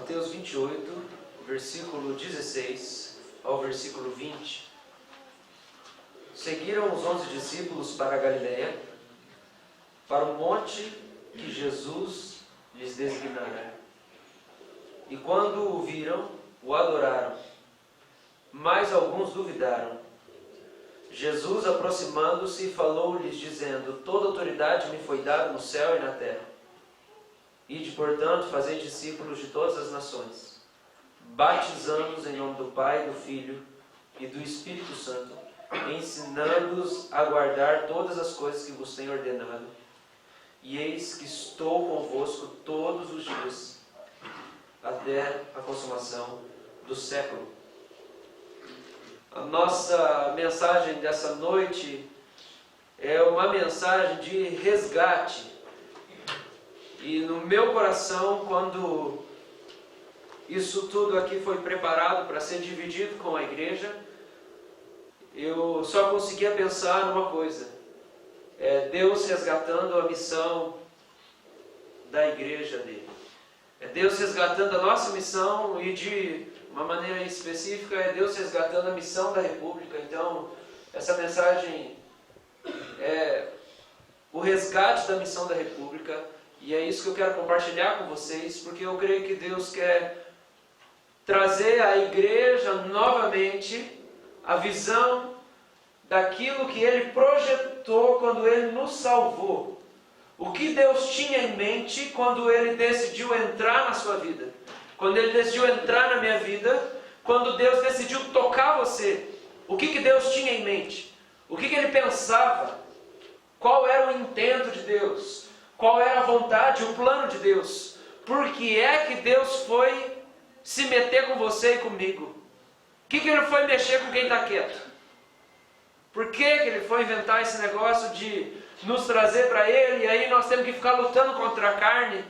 Mateus 28, versículo 16 ao versículo 20. Seguiram os 11 discípulos para a Galiléia, para o monte que Jesus lhes designara. E quando o viram, o adoraram. Mas alguns duvidaram. Jesus, aproximando-se, falou-lhes, dizendo: Toda autoridade me foi dada no céu e na terra. Ide, portanto, fazei discípulos de todas as nações, batizando-os em nome do Pai, do Filho e do Espírito Santo, ensinando-os a guardar todas as coisas que vos tenho ordenado. E eis que estou convosco todos os dias, até a consumação do século. A nossa mensagem dessa noite é uma mensagem de resgate. E no meu coração, quando isso tudo aqui foi preparado para ser dividido com a igreja, eu só conseguia pensar numa coisa: é Deus resgatando a missão da igreja dele. É Deus resgatando a nossa missão e, de uma maneira específica, é Deus resgatando a missão da República. Então, essa mensagem é o resgate da missão da República. E é isso que eu quero compartilhar com vocês, porque eu creio que Deus quer trazer à igreja novamente a visão daquilo que Ele projetou quando Ele nos salvou. O que Deus tinha em mente quando Ele decidiu entrar na sua vida. Quando Ele decidiu entrar na minha vida, quando Deus decidiu tocar você. O que Deus tinha em mente? O que Ele pensava? Qual era o intento de Deus? Qual era a vontade, o plano de Deus? Por que é que Deus foi se meter com você e comigo? O que Ele foi mexer com quem está quieto? Por que Ele foi inventar esse negócio de nos trazer para Ele, e aí nós temos que ficar lutando contra a carne,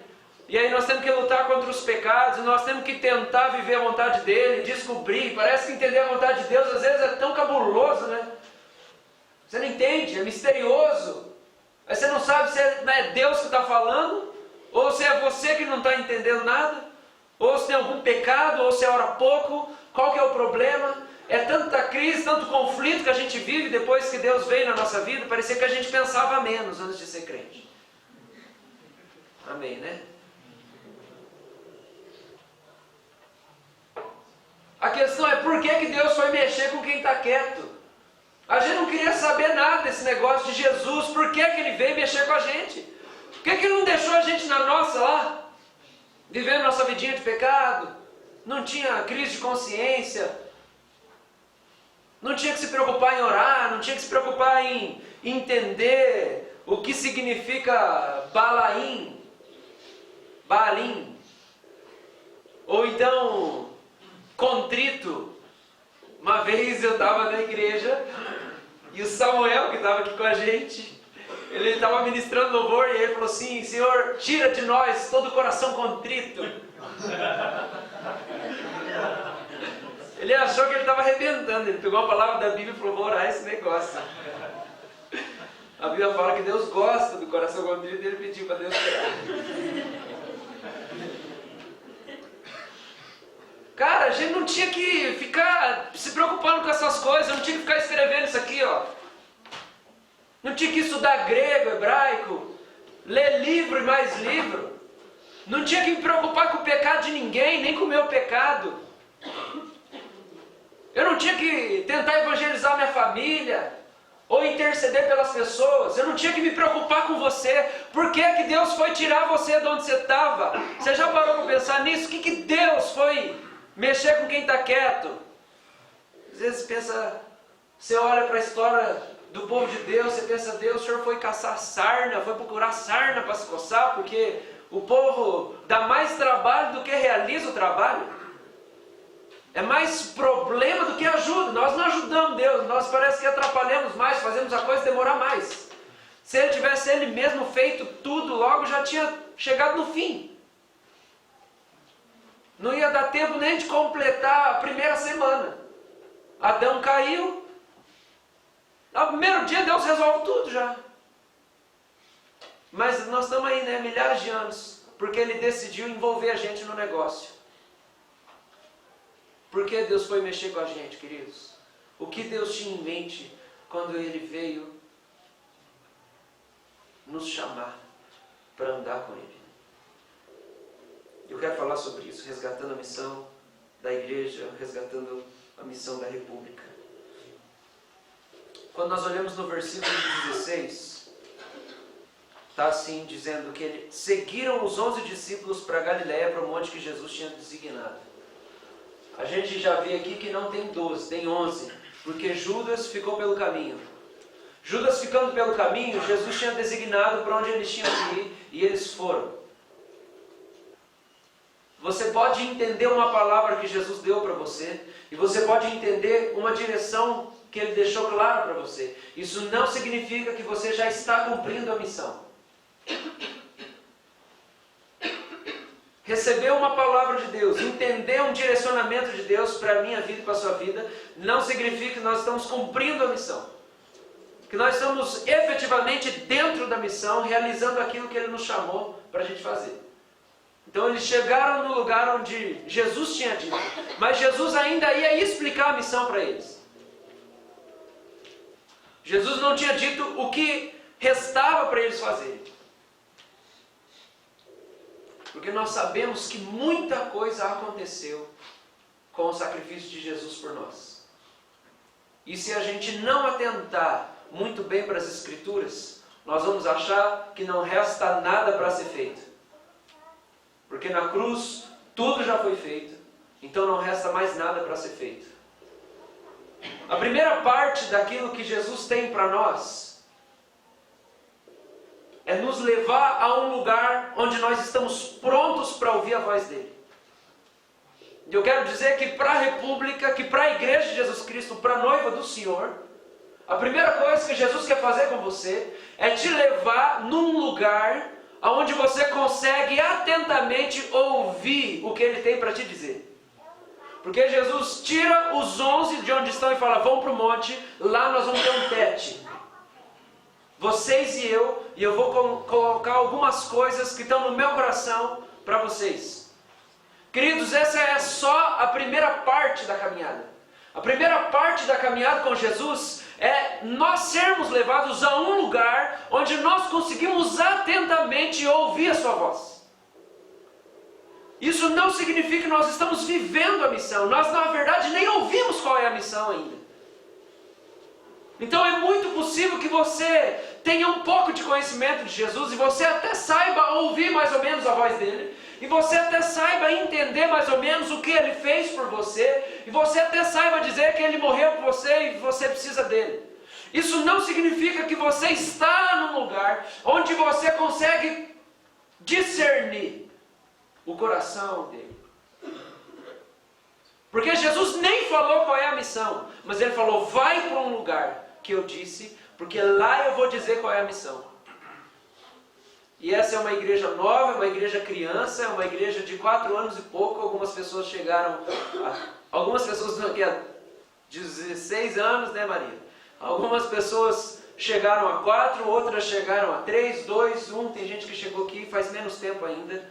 e aí nós temos que lutar contra os pecados, e nós temos que tentar viver a vontade dEle, descobrir? Parece que entender a vontade de Deus às vezes é tão cabuloso, né? Você não entende, é misterioso. Aí você não sabe se é Deus que está falando, ou se é você que não está entendendo nada, ou se tem algum pecado, ou se é ora pouco. Qual que é o problema? É tanta crise, tanto conflito que a gente vive depois que Deus veio na nossa vida. Parecia que a gente pensava menos antes de ser crente. Amém, né? A questão é: por que Deus foi mexer com quem está quieto? A gente não queria saber nada desse negócio de Jesus. Por que Ele veio mexer com a gente? Por que Ele não deixou a gente na nossa lá, vivendo nossa vidinha de pecado? Não tinha crise de consciência, não tinha que se preocupar em orar, não tinha que se preocupar em entender o que significa Baalim, ou então contrito. Uma vez eu estava na igreja e o Samuel, que estava aqui com a gente, ele estava ministrando louvor e ele falou assim: Senhor, tira de nós todo o coração contrito. Ele achou que ele estava arrebentando. Ele pegou a palavra da Bíblia e falou: vou orar esse negócio. A Bíblia fala que Deus gosta do coração contrito e ele pediu para Deus tirar. Cara, a gente não tinha que ficar se preocupando com essas coisas, não tinha que ficar escrevendo isso aqui, ó. Não tinha que estudar grego, hebraico, ler livro e mais livro. Não tinha que me preocupar com o pecado de ninguém, nem com o meu pecado. Eu não tinha que tentar evangelizar minha família, ou interceder pelas pessoas. Eu não tinha que me preocupar com você. Por que Deus foi tirar você de onde você estava? Você já parou para pensar nisso? O que Deus foi mexer com quem está quieto? Às vezes você olha para a história do povo de Deus, você pensa: Deus, o Senhor foi caçar sarna, foi procurar sarna para se coçar, porque o povo dá mais trabalho do que realiza o trabalho. É mais problema do que ajuda. Nós não ajudamos Deus, nós parece que atrapalhamos mais, fazemos a coisa demorar mais. Se Ele tivesse Ele mesmo feito tudo, logo já tinha chegado no fim. Não ia dar tempo nem de completar a primeira semana. Adão caiu, no primeiro dia Deus resolve tudo já. Mas nós estamos aí, né, milhares de anos, porque Ele decidiu envolver a gente no negócio. Por que Deus foi mexer com a gente, queridos? O que Deus tinha em mente quando Ele veio nos chamar para andar com Ele? Eu quero falar sobre isso, resgatando a missão da igreja, resgatando a missão da república. Quando nós olhamos no versículo 16, está assim, dizendo que eles seguiram os 11 discípulos para Galiléia, para o monte que Jesus tinha designado. A gente já vê aqui que não tem 12, tem 11, porque Judas ficou pelo caminho. Judas ficando pelo caminho, Jesus tinha designado para onde eles tinham que ir, e eles foram. Você pode entender uma palavra que Jesus deu para você, e você pode entender uma direção que Ele deixou clara para você. Isso não significa que você já está cumprindo a missão. Receber uma palavra de Deus, entender um direcionamento de Deus para a minha vida e para a sua vida, não significa que nós estamos cumprindo a missão. Que nós estamos efetivamente dentro da missão, realizando aquilo que Ele nos chamou para a gente fazer. Então eles chegaram no lugar onde Jesus tinha dito, mas Jesus ainda ia explicar a missão para eles. Jesus não tinha dito o que restava para eles fazerem. Porque nós sabemos que muita coisa aconteceu com o sacrifício de Jesus por nós. E se a gente não atentar muito bem para as Escrituras, nós vamos achar que não resta nada para ser feito. Porque na cruz tudo já foi feito, então não resta mais nada para ser feito. A primeira parte daquilo que Jesus tem para nós é nos levar a um lugar onde nós estamos prontos para ouvir a voz dele. E eu quero dizer que para a República, que para a Igreja de Jesus Cristo, para a noiva do Senhor, a primeira coisa que Jesus quer fazer com você é te levar num lugar onde você consegue atentamente ouvir o que Ele tem para te dizer. Porque Jesus tira os 11 de onde estão e fala, vão para o monte, lá nós vamos ter um tete. Vocês e eu vou colocar algumas coisas que estão no meu coração para vocês. Queridos, essa é só a primeira parte da caminhada. A primeira parte da caminhada com Jesus é nós sermos levados a um lugar onde nós conseguimos atentamente ouvir a sua voz. Isso não significa que nós estamos vivendo a missão. Nós, na verdade, nem ouvimos qual é a missão ainda. Então é muito possível que você tenha um pouco de conhecimento de Jesus e você até saiba ouvir mais ou menos a voz dele. E você até saiba entender mais ou menos o que ele fez por você. E você até saiba dizer que ele morreu por você e você precisa dele. Isso não significa que você está num lugar onde você consegue discernir o coração dele. Porque Jesus nem falou qual é a missão, mas ele falou, vai para um lugar que eu disse, porque lá eu vou dizer qual é a missão. E essa é uma igreja nova, é uma igreja criança, é uma igreja de 4 anos e pouco. Algumas pessoas chegaram, algumas pessoas estão aqui há 16 anos, né, Maria? Algumas pessoas chegaram a 4, outras chegaram a 3, 2, 1, tem gente que chegou aqui faz menos tempo ainda.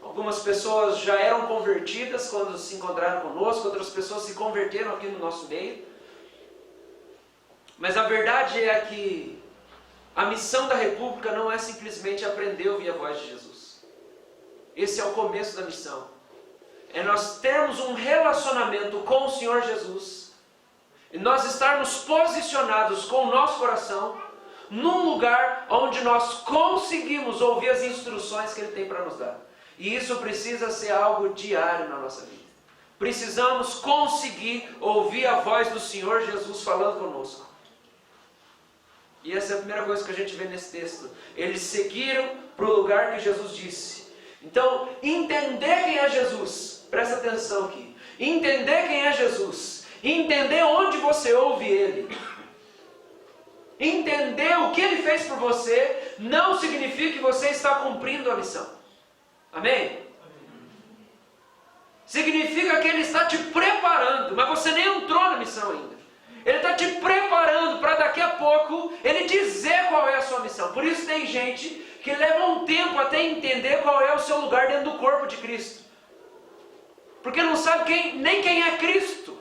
Algumas pessoas já eram convertidas quando se encontraram conosco, outras pessoas se converteram aqui no nosso meio. Mas a verdade é que a missão da República não é simplesmente aprender a ouvir a voz de Jesus. Esse é o começo da missão. É nós termos um relacionamento com o Senhor Jesus e nós estarmos posicionados com o nosso coração num lugar onde nós conseguimos ouvir as instruções que Ele tem para nos dar. E isso precisa ser algo diário na nossa vida. Precisamos conseguir ouvir a voz do Senhor Jesus falando conosco. E essa é a primeira coisa que a gente vê nesse texto. Eles seguiram para o lugar que Jesus disse. Então, entender quem é Jesus, presta atenção aqui. Entender quem é Jesus, entender onde você ouve Ele, entender o que Ele fez por você, não significa que você está cumprindo a missão. Amém? Significa que Ele está te preparando, mas você nem entrou na missão ainda. Ele está te preparando para daqui a pouco Ele dizer qual é a sua missão. Por isso tem gente que leva um tempo até entender qual é o seu lugar dentro do corpo de Cristo. porque não sabe nem quem é Cristo.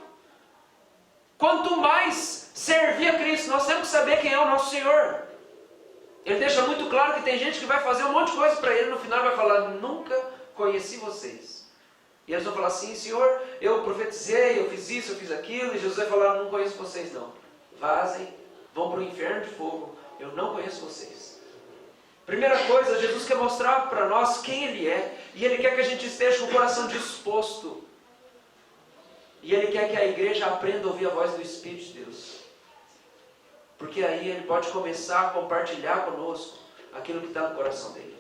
Quanto mais servir a Cristo, nós temos que saber quem é o nosso Senhor. Ele deixa muito claro que tem gente que vai fazer um monte de coisa para ele, no final vai falar, nunca conheci vocês. E eles vão falar assim, Senhor, eu profetizei, eu fiz isso, eu fiz aquilo, e Jesus vai falar, não conheço vocês não. Vazem, vão para o inferno de fogo, eu não conheço vocês. Primeira coisa, Jesus quer mostrar para nós quem Ele é, e Ele quer que a gente esteja com o coração disposto. E Ele quer que a igreja aprenda a ouvir a voz do Espírito de Deus. Porque aí Ele pode começar a compartilhar conosco aquilo que está no coração dEle.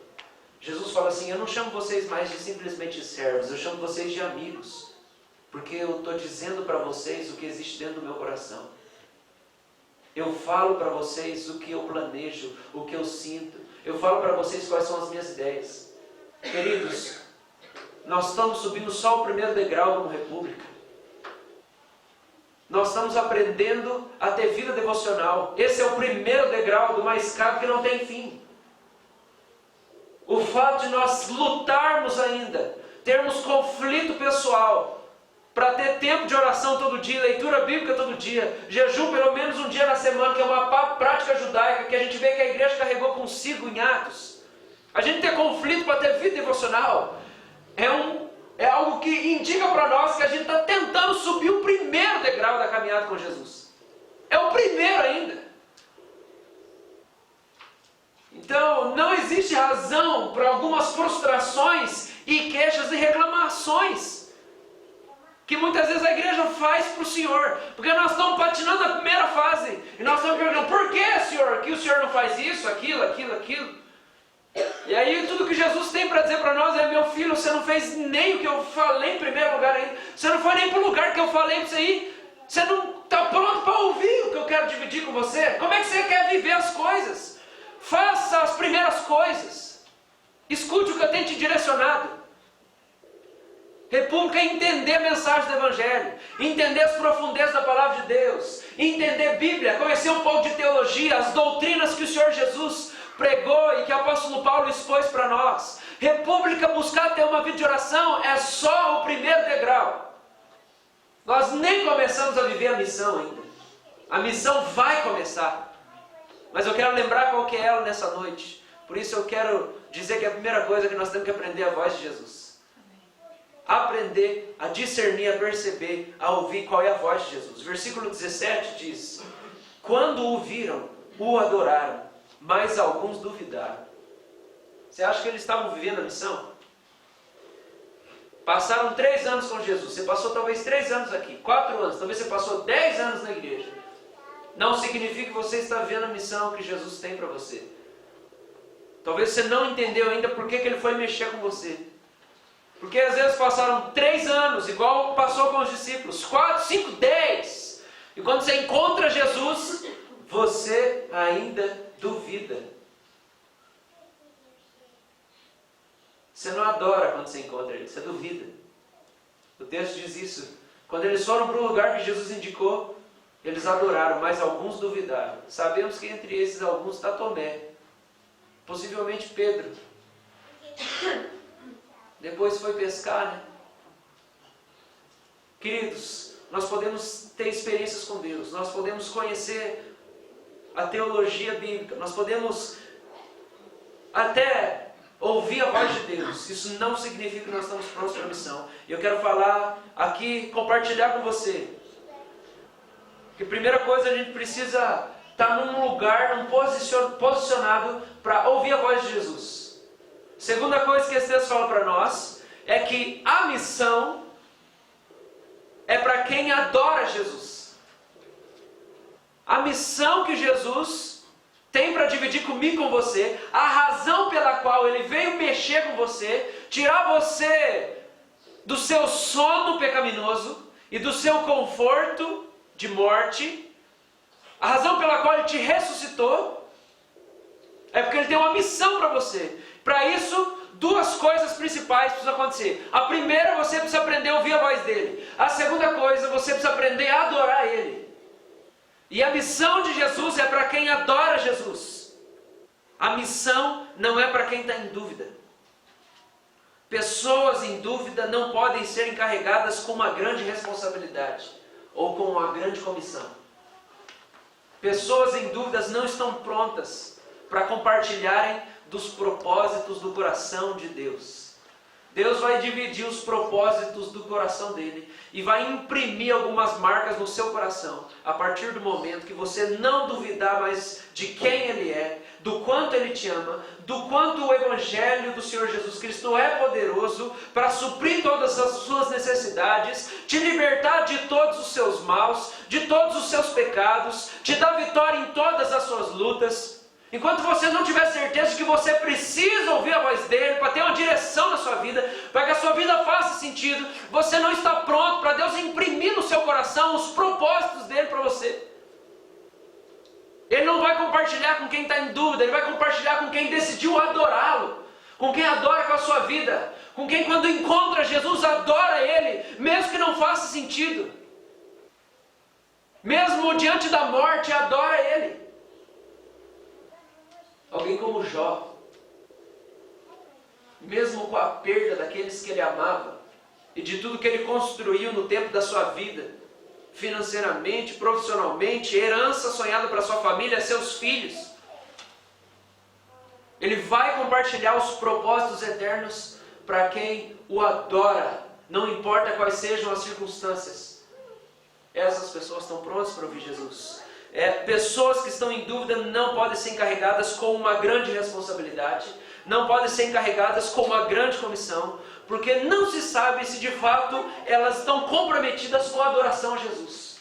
Jesus fala assim, eu não chamo vocês mais de simplesmente servos, eu chamo vocês de amigos. Porque eu estou dizendo para vocês o que existe dentro do meu coração. Eu falo para vocês o que eu planejo, o que eu sinto. Eu falo para vocês quais são as minhas ideias. Queridos, nós estamos subindo só o primeiro degrau como república. Nós estamos aprendendo a ter vida devocional. Esse é o primeiro degrau de uma escada que não tem fim. O fato de nós lutarmos ainda, termos conflito pessoal, para ter tempo de oração todo dia, leitura bíblica todo dia, jejum pelo menos um dia na semana, que é uma prática judaica que a gente vê que a igreja carregou consigo em Atos. A gente ter conflito para ter vida devocional é algo que indica para nós que a gente está tentando subir o primeiro degrau da caminhada com Jesus. É o primeiro ainda. Então, não existe razão para algumas frustrações e queixas e reclamações que muitas vezes a igreja faz para o Senhor, porque nós estamos patinando na primeira fase e nós estamos perguntando, por que, Senhor, que o Senhor não faz isso, aquilo? E aí tudo que Jesus tem para dizer para nós é, meu filho, você não fez nem o que eu falei em primeiro lugar ainda, você não foi nem para o lugar que eu falei para você ir, você não está pronto para ouvir o que eu quero dividir com você. Como é que você quer viver as coisas? Faça as primeiras coisas. Escute o que eu tenho te direcionado. República é entender a mensagem do Evangelho, entender as profundezas da palavra de Deus, entender Bíblia, conhecer um pouco de teologia, as doutrinas que o Senhor Jesus pregou e que o apóstolo Paulo expôs para nós. República, buscar ter uma vida de oração é só o primeiro degrau. Nós nem começamos a viver a missão ainda. A missão vai começar. Mas eu quero lembrar qual que é ela nessa noite. Por isso eu quero dizer que a primeira coisa é que nós temos que aprender a voz de Jesus. Aprender a discernir, a perceber, a ouvir qual é a voz de Jesus. Versículo 17 diz, quando o viram, o adoraram, mas alguns duvidaram. Você acha que eles estavam vivendo a missão? Passaram 3 anos com Jesus. Você passou talvez 3 anos aqui, 4 anos, talvez você passou 10 anos na igreja. Não significa que você está vivendo a missão que Jesus tem para você. Talvez você não entendeu ainda por que Ele foi mexer com você. Porque às vezes passaram 3 anos, igual passou com os discípulos, 4, 5, 10. E quando você encontra Jesus, você ainda duvida. Você não adora quando você encontra Ele, você duvida. O texto diz isso. Quando eles foram para o lugar que Jesus indicou, eles adoraram, mas alguns duvidaram. Sabemos que entre esses alguns está Tomé, possivelmente Pedro. Depois foi pescar, né? Queridos, nós podemos ter experiências com Deus, nós podemos conhecer a teologia bíblica, nós podemos até ouvir a voz de Deus. Isso não significa que nós estamos prontos para a missão. E eu quero falar aqui, compartilhar com você, que a primeira coisa, a gente precisa estar num lugar, posicionado para ouvir a voz de Jesus. Segunda coisa que esse texto fala para nós é que a missão é para quem adora Jesus. A missão que Jesus tem para dividir comigo e com você, a razão pela qual Ele veio mexer com você, tirar você do seu sono pecaminoso e do seu conforto de morte, a razão pela qual Ele te ressuscitou, é porque Ele tem uma missão para você. Para isso, 2 coisas principais precisam acontecer. A primeira, você precisa aprender a ouvir a voz dEle. A segunda coisa, você precisa aprender a adorar Ele. E a missão de Jesus é para quem adora Jesus. A missão não é para quem está em dúvida. Pessoas em dúvida não podem ser encarregadas com uma grande responsabilidade ou com uma grande comissão. Pessoas em dúvidas não estão prontas para compartilharem dos propósitos do coração de Deus. Deus vai dividir os propósitos do coração dele e vai imprimir algumas marcas no seu coração a partir do momento que você não duvidar mais de quem ele é, do quanto ele te ama, do quanto o Evangelho do Senhor Jesus Cristo é poderoso para suprir todas as suas necessidades, te libertar de todos os seus maus, de todos os seus pecados, te dar vitória em todas as suas lutas. Enquanto você não tiver certeza de que você precisa ouvir a voz dele para ter uma direção na sua vida, para que a sua vida faça sentido, você não está pronto para Deus imprimir no seu coração os propósitos dele para você. Ele não vai compartilhar com quem está em dúvida, ele vai compartilhar com quem decidiu adorá-lo, com quem adora com a sua vida, com quem quando encontra Jesus adora ele, mesmo que não faça sentido. Mesmo diante da morte, adora ele. Alguém como Jó, mesmo com a perda daqueles que ele amava e de tudo que ele construiu no tempo da sua vida, financeiramente, profissionalmente, herança sonhada para sua família, seus filhos, ele vai compartilhar os propósitos eternos para quem o adora, não importa quais sejam as circunstâncias. Essas pessoas estão prontas para ouvir Jesus. Pessoas que estão em dúvida não podem ser encarregadas com uma grande responsabilidade, não podem ser encarregadas com uma grande comissão, porque não se sabe se de fato elas estão comprometidas com a adoração a Jesus.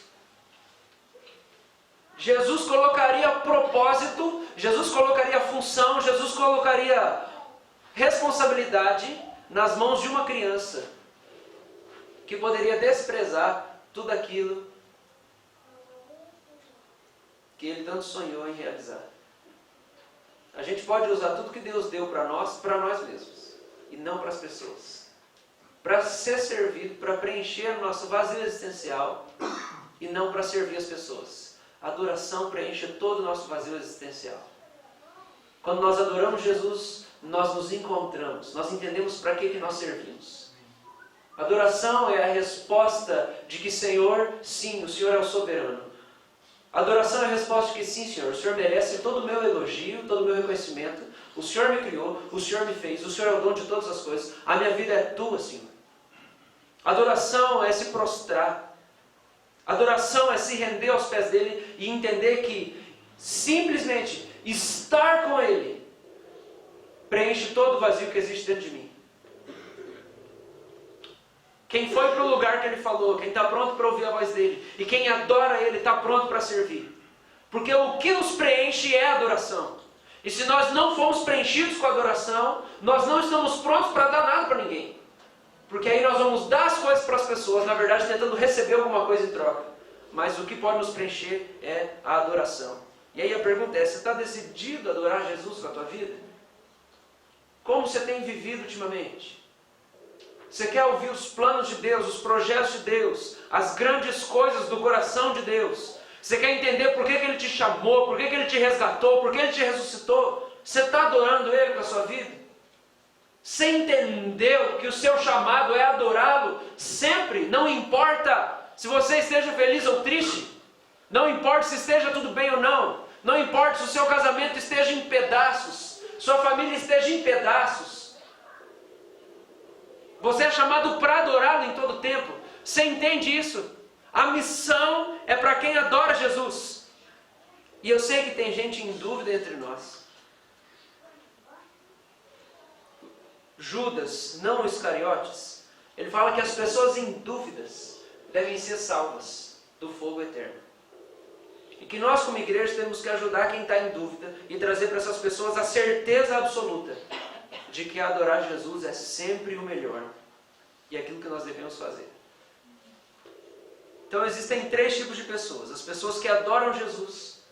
Jesus colocaria propósito, Jesus colocaria função, Jesus colocaria responsabilidade nas mãos de uma criança que poderia desprezar tudo aquilo que ele tanto sonhou em realizar. A gente pode usar tudo que Deus deu para nós mesmos, e não para as pessoas. Para ser servido, para preencher o nosso vazio existencial, e não para servir as pessoas. A adoração preenche todo o nosso vazio existencial. Quando nós adoramos Jesus, nós nos encontramos, nós entendemos para que nós servimos. Adoração é a resposta de que, Senhor, sim, o Senhor é o soberano. Adoração é a resposta de que sim, Senhor, o Senhor merece todo o meu elogio, todo o meu reconhecimento. O Senhor me criou, o Senhor me fez, o Senhor é o dono de todas as coisas. A minha vida é tua, Senhor. Adoração é se prostrar. Adoração é se render aos pés dele e entender que simplesmente estar com ele preenche todo o vazio que existe dentro de mim. Quem foi para o lugar que ele falou, quem está pronto para ouvir a voz dele, e quem adora ele está pronto para servir. Porque o que nos preenche é a adoração. E se nós não formos preenchidos com a adoração, nós não estamos prontos para dar nada para ninguém. Porque aí nós vamos dar as coisas para as pessoas, na verdade tentando receber alguma coisa em troca. Mas o que pode nos preencher é a adoração. E aí a pergunta é, você está decidido a adorar Jesus com a tua vida? Como você tem vivido ultimamente? Você quer ouvir os planos de Deus, os projetos de Deus, as grandes coisas do coração de Deus? Você quer entender por que Ele te chamou, por que Ele te resgatou, por que Ele te ressuscitou? Você está adorando Ele com a sua vida? Você entendeu que o seu chamado é adorá-lo sempre? Não importa se você esteja feliz ou triste, não importa se esteja tudo bem ou não, não importa se o seu casamento esteja em pedaços, sua família esteja em pedaços. Você é chamado para adorá-lo em todo tempo. Você entende isso? A missão é para quem adora Jesus. E eu sei que tem gente em dúvida entre nós. Judas, não Iscariotes, ele fala que as pessoas em dúvidas devem ser salvas do fogo eterno. E que nós como igreja temos que ajudar quem está em dúvida e trazer para essas pessoas a certeza absoluta de que adorar Jesus é sempre o melhor e aquilo que nós devemos fazer. Então existem 3 tipos de pessoas: as pessoas que adoram Jesus,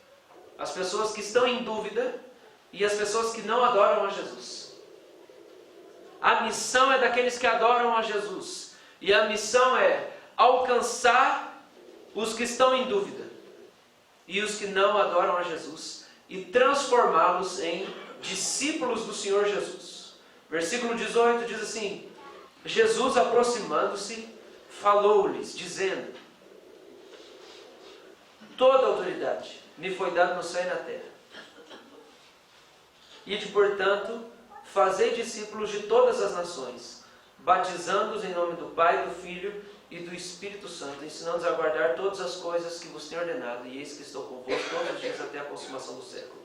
as pessoas que estão em dúvida e as pessoas que não adoram a Jesus. A missão é daqueles que adoram a Jesus, e a missão é alcançar os que estão em dúvida e os que não adoram a Jesus e transformá-los em discípulos do Senhor Jesus. Versículo 18 diz assim: Jesus, aproximando-se, falou-lhes, dizendo: toda autoridade me foi dada no céu e na terra. Ide, portanto, fazei discípulos de todas as nações, batizando-os em nome do Pai, do Filho e do Espírito Santo, ensinando-os a guardar todas as coisas que vos tenho ordenado, e eis que estou convosco todos os dias até a consumação do século.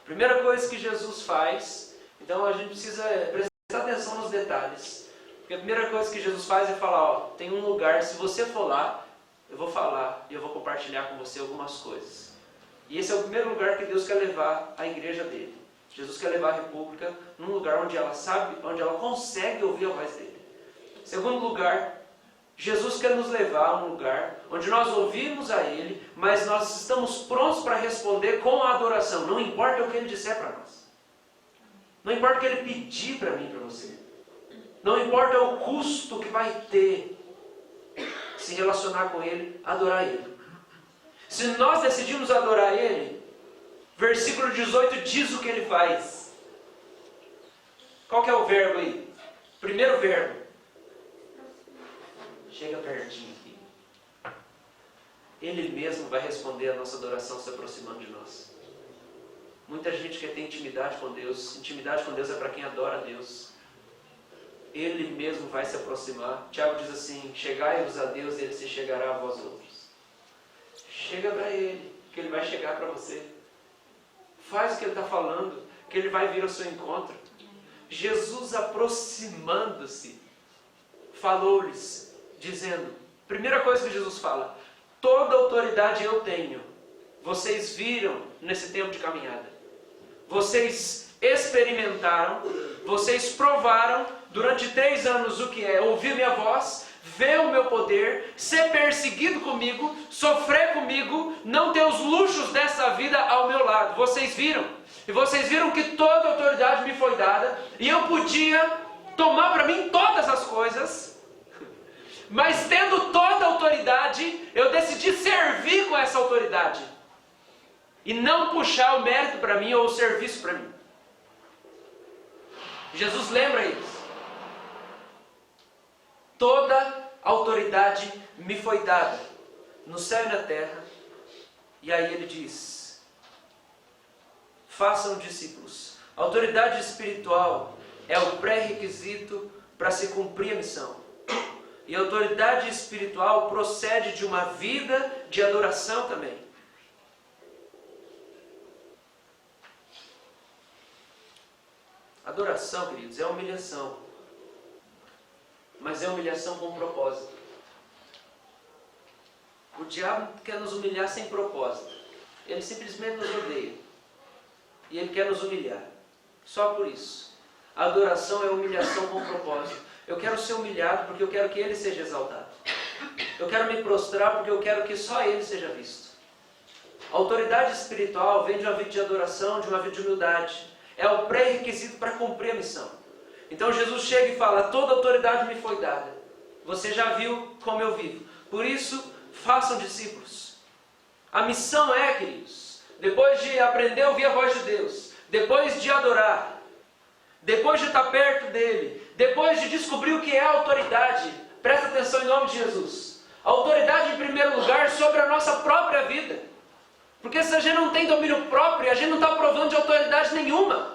Primeira coisa que Jesus faz, então a gente precisa prestar atenção nos detalhes, porque a primeira coisa que Jesus faz é falar, ó, tem um lugar, se você for lá, eu vou falar e eu vou compartilhar com você algumas coisas. E esse é o primeiro lugar que Deus quer levar a igreja dele. Jesus quer levar a república num lugar onde ela sabe, onde ela consegue ouvir a voz dele. Segundo lugar, Jesus quer nos levar a um lugar onde nós ouvimos a Ele, mas nós estamos prontos para responder com a adoração. Não importa o que Ele disser para nós. Não importa o que Ele pedir para mim e para você. Não importa o custo que vai ter se relacionar com Ele, adorar Ele. Se nós decidimos adorar Ele, versículo 18 diz o que Ele faz. Qual que é o verbo aí? Primeiro verbo. Chega pertinho aqui. Ele mesmo vai responder a nossa adoração se aproximando de nós. Muita gente quer ter intimidade com Deus. Intimidade com Deus é para quem adora a Deus. Ele mesmo vai se aproximar. Tiago diz assim: chegai-vos a Deus e Ele se chegará a vós outros. Chega para Ele, que Ele vai chegar para você. Faz o que Ele está falando, que Ele vai vir ao seu encontro. Jesus, aproximando-se, falou-lhes, dizendo, primeira coisa que Jesus fala: toda autoridade eu tenho. Vocês viram nesse tempo de caminhada. Vocês experimentaram, vocês provaram durante 3 anos o que é ouvir minha voz, ver o meu poder, ser perseguido comigo, sofrer comigo, não ter os luxos dessa vida ao meu lado. Vocês viram. E vocês viram que toda autoridade me foi dada, e eu podia tomar para mim todas as coisas, mas tendo toda a autoridade, eu decidi servir com essa autoridade, e não puxar o mérito para mim ou o serviço para mim. Jesus lembra isso. Toda autoridade me foi dada, no céu e na terra. E aí ele diz: façam discípulos. A autoridade espiritual é o pré-requisito para se cumprir a missão. E a autoridade espiritual procede de uma vida de adoração também. Adoração, queridos, é humilhação. Mas é humilhação com um propósito. O diabo quer nos humilhar sem propósito. Ele simplesmente nos odeia. E ele quer nos humilhar. Só por isso. A adoração é humilhação com propósito. Eu quero ser humilhado porque eu quero que Ele seja exaltado. Eu quero me prostrar porque eu quero que só Ele seja visto. A autoridade espiritual vem de uma vida de adoração, de uma vida de humildade. É o pré-requisito para cumprir a missão. Então Jesus chega e fala: toda autoridade me foi dada. Você já viu como eu vivo. Por isso, façam discípulos. A missão é, queridos, depois de aprender a ouvir a voz de Deus, depois de adorar, depois de estar perto dEle, depois de descobrir o que é a autoridade, presta atenção em nome de Jesus. A autoridade, em primeiro lugar, sobre a nossa própria vida. Porque se a gente não tem domínio próprio, a gente não está provando de autoridade nenhuma.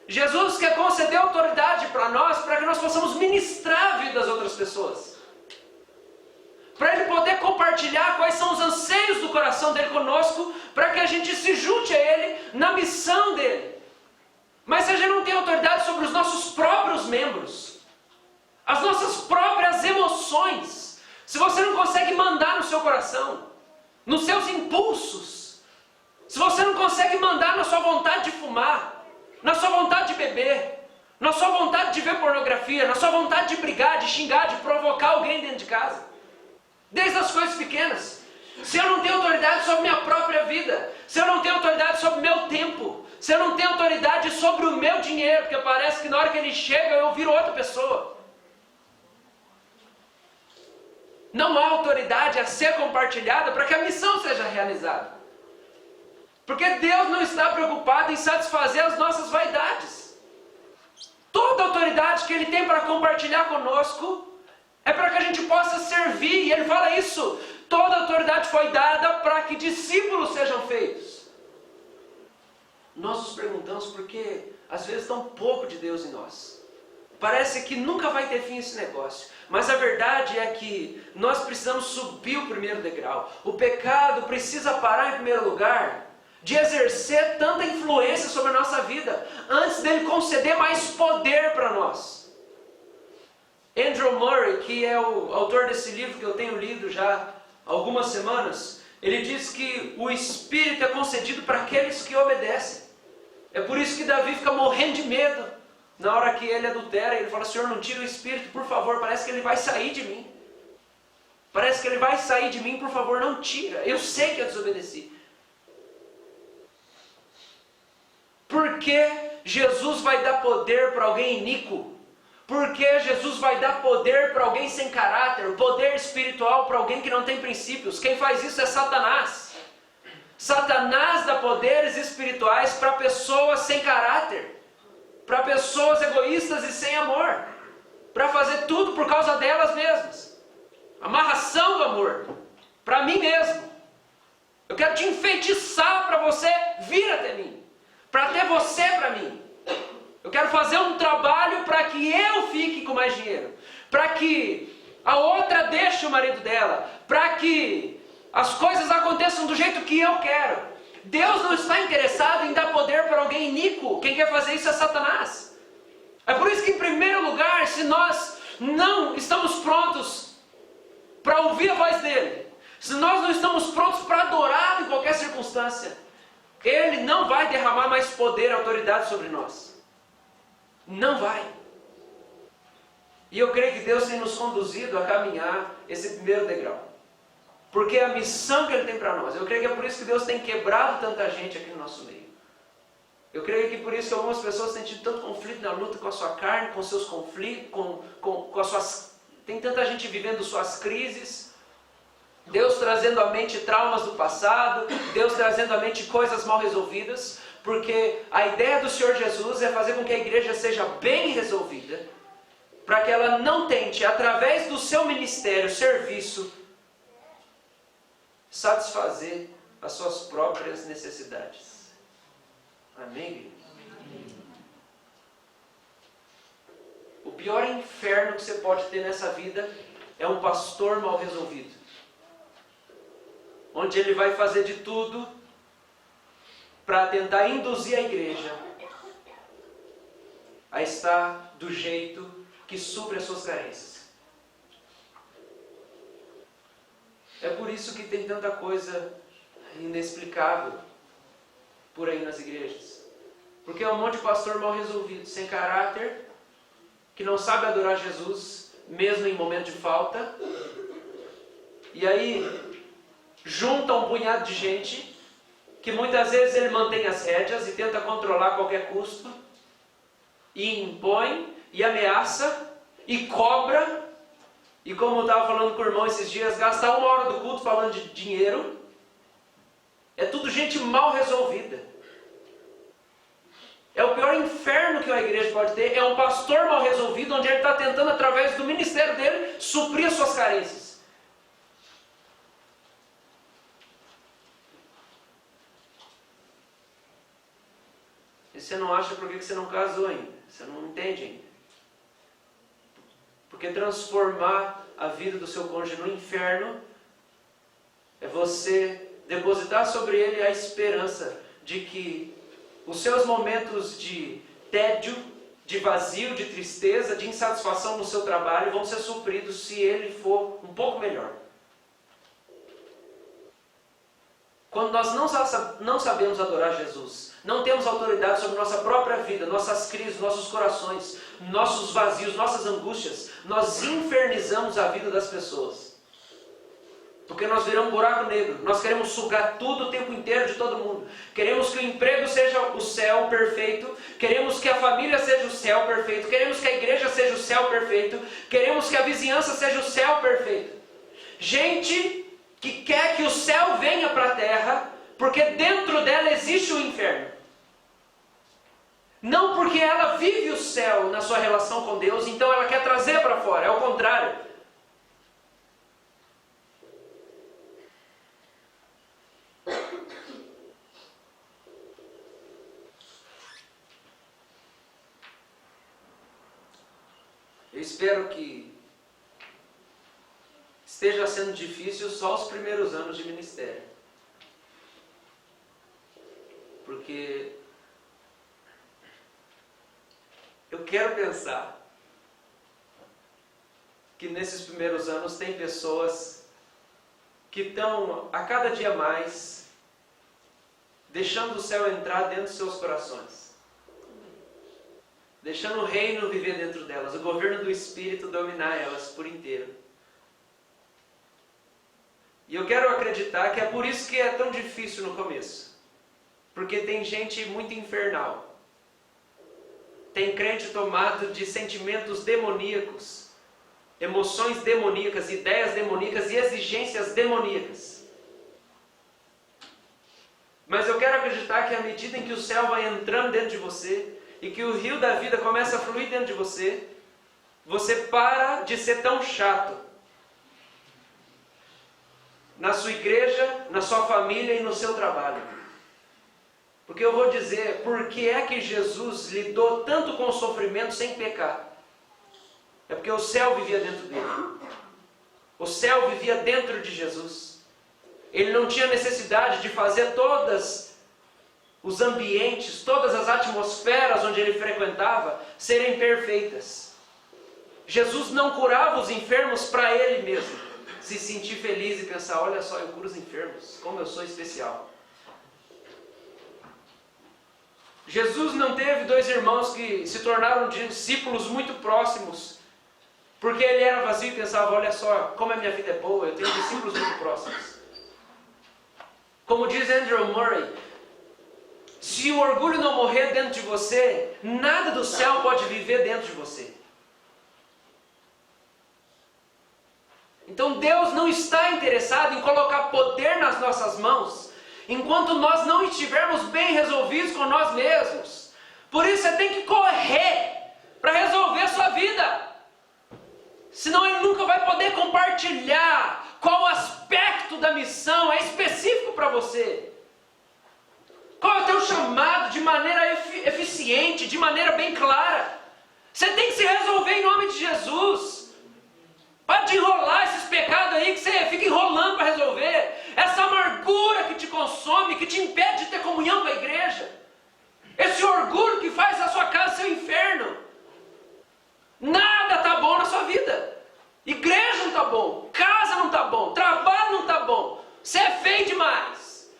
Jesus quer conceder autoridade para nós, para que nós possamos ministrar a vida das outras pessoas. Para Ele poder compartilhar quais são os anseios do coração dEle conosco, para que a gente se junte a Ele na missão dEle. Mas se a gente não tem autoridade sobre os nossos próprios membros, as nossas próprias emoções, se você não consegue mandar no seu coração, nos seus impulsos, se você não consegue mandar na sua vontade de fumar, na sua vontade de beber, na sua vontade de ver pornografia, na sua vontade de brigar, de xingar, de provocar alguém dentro de casa, desde as coisas pequenas, se eu não tenho autoridade sobre minha própria vida, se eu não tenho autoridade sobre o meu tempo, se eu não tenho autoridade sobre o meu dinheiro, porque parece que na hora que ele chega eu viro outra pessoa. Não há autoridade a ser compartilhada para que a missão seja realizada. Porque Deus não está preocupado em satisfazer as nossas vaidades. Toda a autoridade que Ele tem para compartilhar conosco é para que a gente possa servir. E Ele fala isso. Toda a autoridade foi dada para que discípulos sejam feitos. Nós nos perguntamos por que às vezes tão pouco de Deus em nós. Parece que nunca vai ter fim esse negócio. Mas a verdade é que nós precisamos subir o primeiro degrau. O pecado precisa parar em primeiro lugar de exercer tanta influência sobre a nossa vida, antes dele conceder mais poder para nós. Andrew Murray, que é o autor desse livro que eu tenho lido já há algumas semanas, ele diz que o Espírito é concedido para aqueles que obedecem. É por isso que Davi fica morrendo de medo na hora que ele adultera. Ele fala: Senhor, não tira o Espírito, por favor, parece que ele vai sair de mim. Parece que ele vai sair de mim, por favor, não tira. Eu sei que eu desobedeci. Por que Jesus vai dar poder para alguém iníquo? Por que Jesus vai dar poder para alguém sem caráter? Poder espiritual para alguém que não tem princípios? Quem faz isso é Satanás. Satanás dá poderes espirituais para pessoas sem caráter, para pessoas egoístas e sem amor, para fazer tudo por causa delas mesmas. Amarração do amor, para mim mesmo. Eu quero te enfeitiçar para você vir até mim, para ter você para mim. Eu quero fazer um trabalho para que eu fique com mais dinheiro, para que a outra deixe o marido dela, para que as coisas aconteçam do jeito que eu quero. Deus não está interessado em dar poder para alguém iníquo. Quem quer fazer isso é Satanás. É por isso que, em primeiro lugar, se nós não estamos prontos para ouvir a voz dele, se nós não estamos prontos para adorá-lo em qualquer circunstância, ele não vai derramar mais poder e autoridade sobre nós. Não vai. E eu creio que Deus tem nos conduzido a caminhar esse primeiro degrau, porque é a missão que Ele tem para nós. Eu creio que é por isso que Deus tem quebrado tanta gente aqui no nosso meio. Eu creio que por isso que algumas pessoas têm tido tanto conflito na luta com a sua carne, com seus conflitos, com as suas... Tem tanta gente vivendo suas crises. Deus trazendo à mente traumas do passado, Deus trazendo à mente coisas mal resolvidas, porque a ideia do Senhor Jesus é fazer com que a igreja seja bem resolvida, para que ela não tente, através do seu ministério, serviço, satisfazer as suas próprias necessidades. Amém? O pior inferno que você pode ter nessa vida é um pastor mal resolvido, onde ele vai fazer de tudo para tentar induzir a igreja a estar do jeito que supre as suas carências. É por isso que tem tanta coisa inexplicável por aí nas igrejas. Porque é um monte de pastor mal resolvido, sem caráter, que não sabe adorar Jesus, mesmo em momento de falta. E aí junta um punhado de gente, que muitas vezes ele mantém as rédeas e tenta controlar a qualquer custo, e impõe, e ameaça, e cobra. E como eu estava falando com o irmão esses dias, gastar 1 hora do culto falando de dinheiro, é tudo gente mal resolvida. É o pior inferno que uma igreja pode ter, é um pastor mal resolvido, onde ele está tentando, através do ministério dele, suprir as suas carências. E você não acha por que você não casou ainda? Você não entende ainda. Porque transformar a vida do seu cônjuge no inferno é você depositar sobre ele a esperança de que os seus momentos de tédio, de vazio, de tristeza, de insatisfação no seu trabalho vão ser supridos se ele for um pouco melhor. Quando nós não sabemos adorar Jesus, não temos autoridade sobre nossa própria vida, nossas crises, nossos corações, nossos vazios, nossas angústias, nós infernizamos a vida das pessoas. Porque nós viramos um buraco negro. Nós queremos sugar tudo o tempo inteiro de todo mundo. Queremos que o emprego seja o céu perfeito. Queremos que a família seja o céu perfeito. Queremos que a igreja seja o céu perfeito. Queremos que a vizinhança seja o céu perfeito. Gente que quer que o céu venha para a terra, porque dentro dela existe o inferno. Não porque ela vive o céu na sua relação com Deus, então ela quer trazer para fora. É o contrário. Eu espero que esteja sendo difícil só os primeiros anos de ministério. Porque eu quero pensar que nesses primeiros anos tem pessoas que estão a cada dia mais deixando o céu entrar dentro dos seus corações. Deixando o reino viver dentro delas, o governo do Espírito dominar elas por inteiro. E eu quero acreditar que é por isso que é tão difícil no começo. Porque tem gente muito infernal. Tem crente tomado de sentimentos demoníacos, emoções demoníacas, ideias demoníacas e exigências demoníacas. Mas eu quero acreditar que à medida em que o céu vai entrando dentro de você e que o rio da vida começa a fluir dentro de você, você para de ser tão chato. Na sua igreja, na sua família e no seu trabalho. Porque eu vou dizer, por que é que Jesus lidou tanto com o sofrimento sem pecar? É porque o céu vivia dentro dele. O céu vivia dentro de Jesus. Ele não tinha necessidade de fazer todos os ambientes, todas as atmosferas onde ele frequentava serem perfeitas. Jesus não curava os enfermos para ele mesmo. Se sentir feliz e pensar, olha só, eu curo os enfermos, como eu sou especial. Jesus não teve dois irmãos que se tornaram discípulos muito próximos, porque ele era vazio e pensava, olha só, como a minha vida é boa, eu tenho discípulos muito próximos. Como diz Andrew Murray, se o orgulho não morrer dentro de você, nada do céu pode viver dentro de você. Então Deus não está interessado em colocar poder nas nossas mãos, enquanto nós não estivermos bem resolvidos com nós mesmos. Por isso você tem que correr para resolver a sua vida. Senão Ele nunca vai poder compartilhar qual aspecto da missão é específico para você. Qual é o teu chamado de maneira eficiente, de maneira bem clara. Você tem que se resolver em nome de Jesus. Para de enrolar esses pecados aí que você fica enrolando para resolver. Essa amargura que te consome, que te impede de ter comunhão com a igreja. Esse orgulho que faz a sua casa ser um inferno. Nada está bom na sua vida. Igreja não está bom, casa não está bom, trabalho não está bom. Você é feio demais.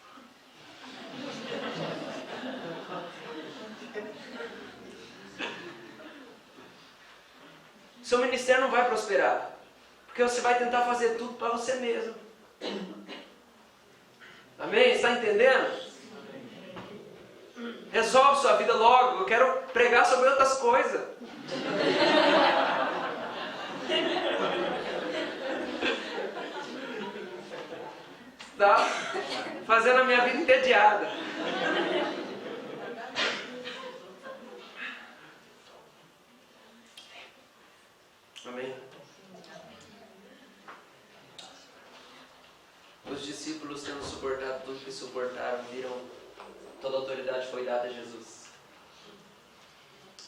Seu ministério não vai prosperar. Porque você vai tentar fazer tudo para você mesmo. Amém? Está entendendo? Resolve sua vida logo. Eu quero pregar sobre outras coisas. Está fazendo a minha vida entediada. Amém? Os discípulos, tendo suportado tudo que suportaram, viram toda a autoridade foi dada a Jesus.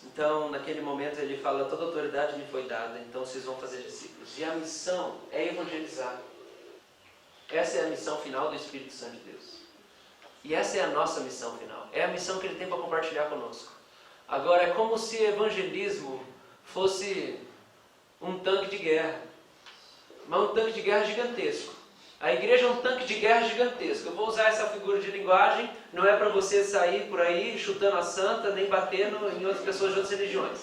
Então, naquele momento, ele fala, toda a autoridade me foi dada, então vocês vão fazer discípulos. E a missão é evangelizar. Essa é a missão final do Espírito Santo de Deus. E essa é a nossa missão final. É a missão que Ele tem para compartilhar conosco. Agora, é como se evangelismo fosse um tanque de guerra. Mas um tanque de guerra gigantesco. A igreja é um tanque de guerra gigantesco. Eu vou usar essa figura de linguagem, não é para você sair por aí chutando a santa, nem batendo em outras pessoas de outras religiões.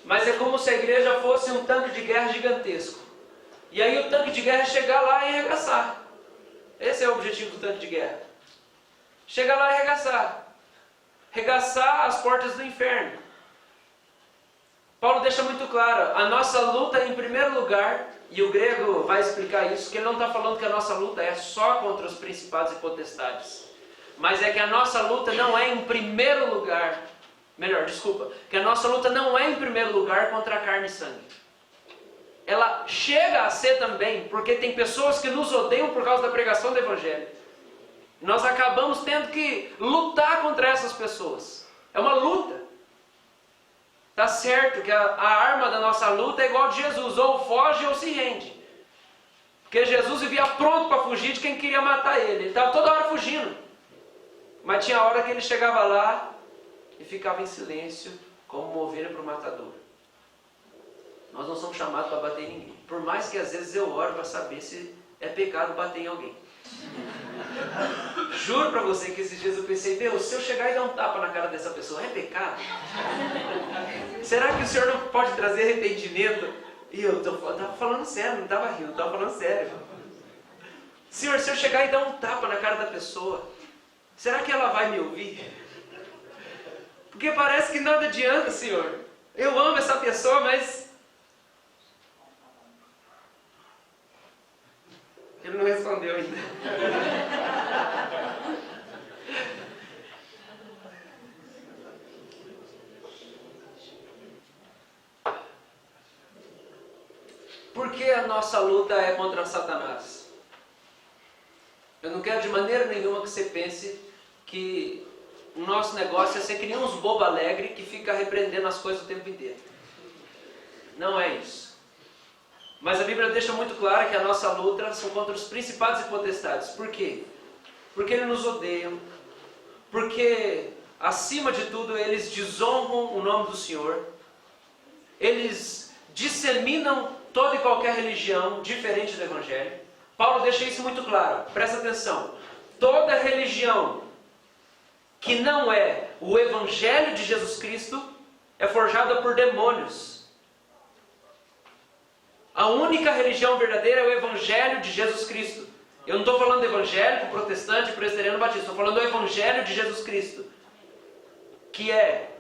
Mas é como se a igreja fosse um tanque de guerra gigantesco. E aí o tanque de guerra é chegar lá e arregaçar. Esse é o objetivo do tanque de guerra. Chegar lá e arregaçar. Arregaçar as portas do inferno. Paulo deixa muito claro, a nossa luta é em primeiro lugar, e o grego vai explicar isso, que ele não está falando que a nossa luta é só contra os principados e potestades. Mas é que a nossa luta não é em primeiro lugar Melhor, desculpa. Que a nossa luta não é em primeiro lugar contra a carne e sangue. Ela chega a ser também, porque tem pessoas que nos odeiam por causa da pregação do Evangelho. Nós acabamos tendo que lutar contra essas pessoas. É uma luta. Tá certo que a arma da nossa luta é igual a de Jesus, ou foge ou se rende. Porque Jesus vivia pronto para fugir de quem queria matar ele. Ele estava toda hora fugindo. Mas tinha hora que ele chegava lá e ficava em silêncio, como uma ovelha para o matador. Nós não somos chamados para bater em ninguém. Por mais que às vezes eu oro para saber se é pecado bater em alguém. Juro para você que esses dias eu pensei, Deus, se eu chegar e dar um tapa na cara dessa pessoa, é pecado? Será que o Senhor não pode trazer arrependimento? E eu estava falando sério, não estava rindo, estava falando sério. Senhor, se eu chegar e dar um tapa na cara da pessoa, será que ela vai me ouvir? Porque parece que nada adianta, Senhor. Eu amo essa pessoa, mas... Ele não respondeu ainda. Por que a nossa luta é contra Satanás? Eu não quero de maneira nenhuma que você pense que o nosso negócio é ser que nem uns bobo alegre que fica repreendendo as coisas o tempo inteiro. Não é isso. Mas a Bíblia deixa muito claro que a nossa luta são contra os principados e potestades. Por quê? Porque eles nos odeiam. Porque, acima de tudo, eles desonram o nome do Senhor. Eles disseminam toda e qualquer religião diferente do Evangelho. Paulo deixa isso muito claro. Presta atenção. Toda religião que não é o Evangelho de Jesus Cristo é forjada por demônios. A única religião verdadeira é o Evangelho de Jesus Cristo. Eu não estou falando do evangélico, protestante, presbiteriano, batista. Estou falando do Evangelho de Jesus Cristo. Que é,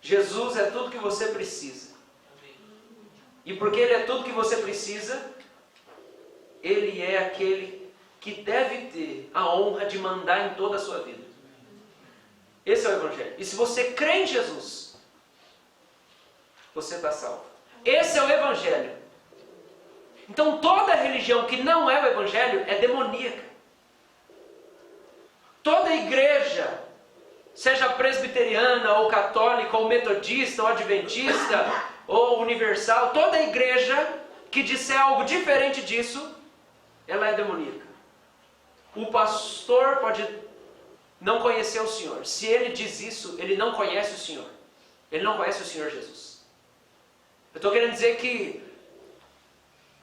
Jesus é tudo que você precisa. E porque Ele é tudo que você precisa, Ele é aquele que deve ter a honra de mandar em toda a sua vida. Esse é o Evangelho. E se você crê em Jesus, você está salvo. Esse é o Evangelho. Então toda religião que não é o Evangelho é demoníaca. Toda igreja, seja presbiteriana, ou católica, ou metodista, ou adventista, ou universal, toda igreja que disser algo diferente disso, ela é demoníaca. O pastor pode não conhecer o Senhor. Se ele diz isso, ele não conhece o Senhor. Ele não conhece o Senhor Jesus. Eu estou querendo dizer que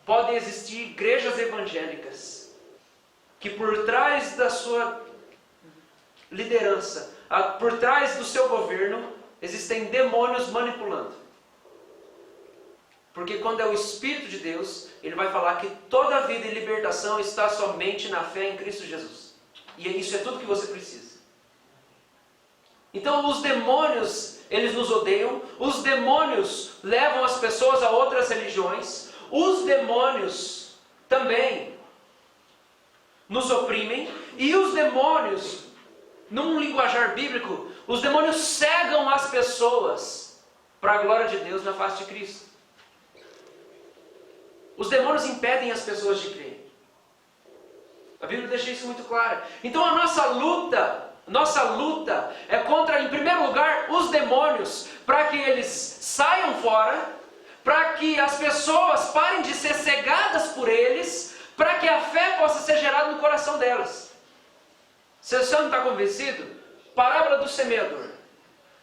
podem existir igrejas evangélicas que por trás da sua liderança, por trás do seu governo, existem demônios manipulando. Porque quando é o Espírito de Deus, ele vai falar que toda a vida e libertação está somente na fé em Cristo Jesus. E isso é tudo que você precisa. Então os demônios, eles nos odeiam. Os demônios levam as pessoas a outras religiões. Os demônios também nos oprimem. E os demônios, num linguajar bíblico, os demônios cegam as pessoas para a glória de Deus na face de Cristo. Os demônios impedem as pessoas de crer. A Bíblia deixa isso muito claro. Então a nossa luta é contra, em primeiro lugar, os demônios, para que eles saiam fora, para que as pessoas parem de ser cegadas por eles, para que a fé possa ser gerada no coração delas. Se você não está convencido, parábola do semeador.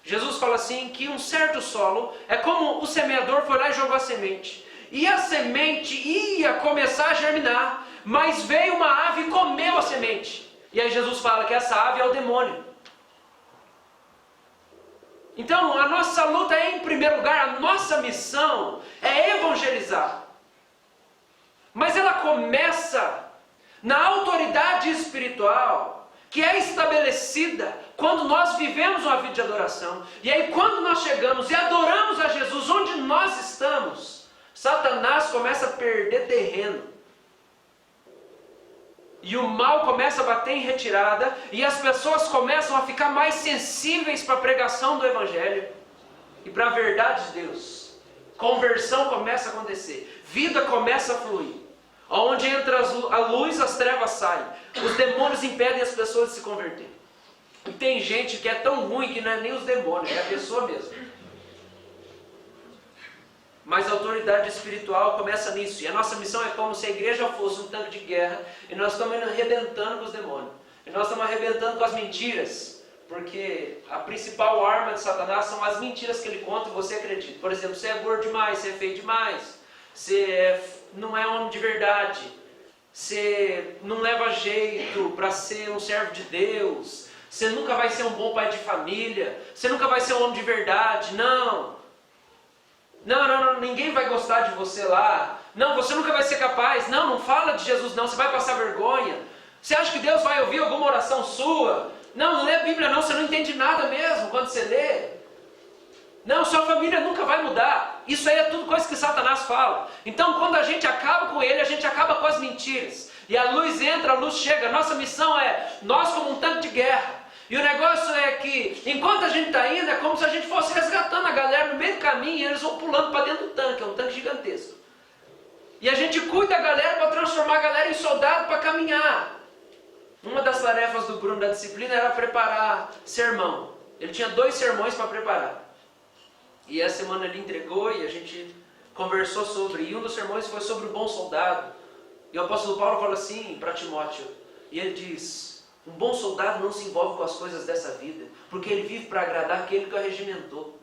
Jesus fala assim, que um certo solo é como o semeador foi lá e jogou a semente. E a semente ia começar a germinar, mas veio uma ave e comeu a semente. E aí Jesus fala que essa ave é o demônio. Então a nossa luta é, em primeiro lugar, a nossa missão é evangelizar. Mas ela começa na autoridade espiritual que é estabelecida quando nós vivemos uma vida de adoração. E aí quando nós chegamos e adoramos a Jesus onde nós estamos, Satanás começa a perder terreno. e o mal começa a bater em retirada, e as pessoas começam a ficar mais sensíveis para a pregação do Evangelho e para a verdade de Deus. Conversão começa a acontecer, vida começa a fluir. Onde entra a luz, as trevas saem. Os demônios impedem as pessoas de se converter. E tem gente que é tão ruim que não é nem os demônios, é a pessoa mesmo. Mas a autoridade espiritual começa nisso. E a nossa missão é como se a igreja fosse um tanque de guerra. E nós estamos arrebentando com os demônios. E nós estamos arrebentando com as mentiras. Porque a principal arma de Satanás são as mentiras que ele conta e você acredita. Por exemplo, você é gordo demais, você é feio demais. Você não é homem de verdade. Você não leva jeito para ser um servo de Deus. Você nunca vai ser um bom pai de família. Você nunca vai ser um homem de verdade. Não, ninguém vai gostar de você lá. Não, você nunca vai ser capaz. Não fala de Jesus não, você vai passar vergonha. Você acha que Deus vai ouvir alguma oração sua? Não lê a Bíblia não, você não entende nada mesmo quando você lê. Não, sua família nunca vai mudar. Isso aí é tudo coisa que Satanás fala. Então quando a gente acaba com ele, a gente acaba com as mentiras. E a luz entra, a luz chega. Nossa missão é, nós como um tanque de guerra. E o negócio é que, enquanto a gente está indo, é como se a gente fosse resgatando a galera no meio do caminho e eles vão pulando para dentro do tanque, é um tanque gigantesco. E a gente cuida da galera para transformar a galera em soldado para caminhar. Uma das tarefas do Bruno da disciplina era preparar sermão. Ele tinha 2 sermões para preparar. E essa semana ele entregou e a gente conversou sobre. E um dos sermões foi sobre o bom soldado. E o apóstolo Paulo fala assim para Timóteo. E ele diz: um bom soldado não se envolve com as coisas dessa vida, porque ele vive para agradar aquele que o regimentou.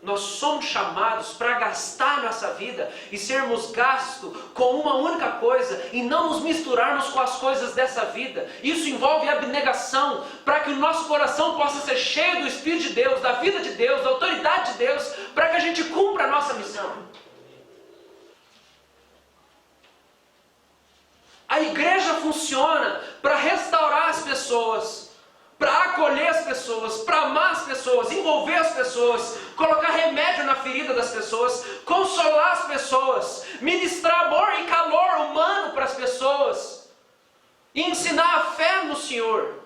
Nós somos chamados para gastar nossa vida e sermos gastos com uma única coisa e não nos misturarmos com as coisas dessa vida. Isso envolve abnegação para que o nosso coração possa ser cheio do Espírito de Deus, da vida de Deus, da autoridade de Deus, para que a gente cumpra a nossa missão. A igreja funciona para restaurar as pessoas, para acolher as pessoas, para amar as pessoas, envolver as pessoas, colocar remédio na ferida das pessoas, consolar as pessoas, ministrar amor e calor humano para as pessoas, e ensinar a fé no Senhor,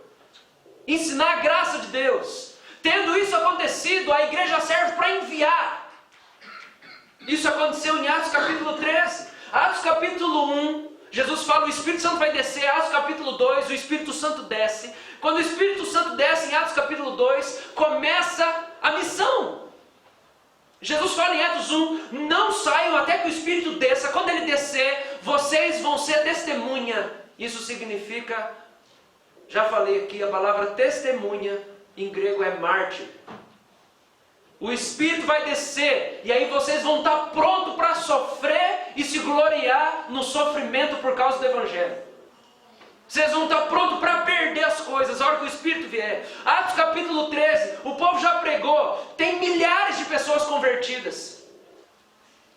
ensinar a graça de Deus. Tendo isso acontecido, a igreja serve para enviar. Isso aconteceu em Atos capítulo 13, Atos capítulo 1. Jesus fala, o Espírito Santo vai descer. Atos capítulo 2, o Espírito Santo desce. Quando o Espírito Santo desce em Atos capítulo 2, começa a missão. Jesus fala em Atos 1, não saiam até que o Espírito desça. Quando ele descer, vocês vão ser testemunha. Isso significa, já falei aqui, a palavra testemunha em grego é mártir. O Espírito vai descer, e aí vocês vão estar prontos para sofrer e se gloriar no sofrimento por causa do Evangelho. Vocês vão estar prontos para perder as coisas, a hora que o Espírito vier. Atos capítulo 13, o povo já pregou, tem milhares de pessoas convertidas.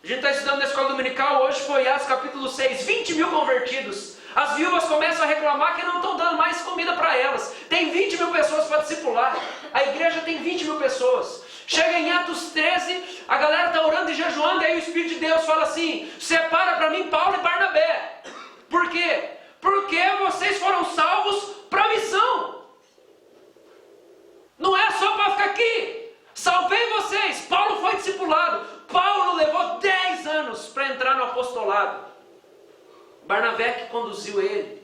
A gente está estudando na escola dominical, hoje foi Atos capítulo 6, 20 mil convertidos. As viúvas começam a reclamar que não estão dando mais comida para elas. Tem 20 mil pessoas para discipular. A igreja tem 20 mil pessoas. Chega em Atos 13, a galera está orando e jejuando, e aí o Espírito de Deus fala assim, separa para mim Paulo e Barnabé. Por quê? Porque vocês foram salvos para a missão. Não é só para ficar aqui. Salvei vocês. Paulo foi discipulado. Paulo levou 10 anos para entrar no apostolado. Barnabé que conduziu ele.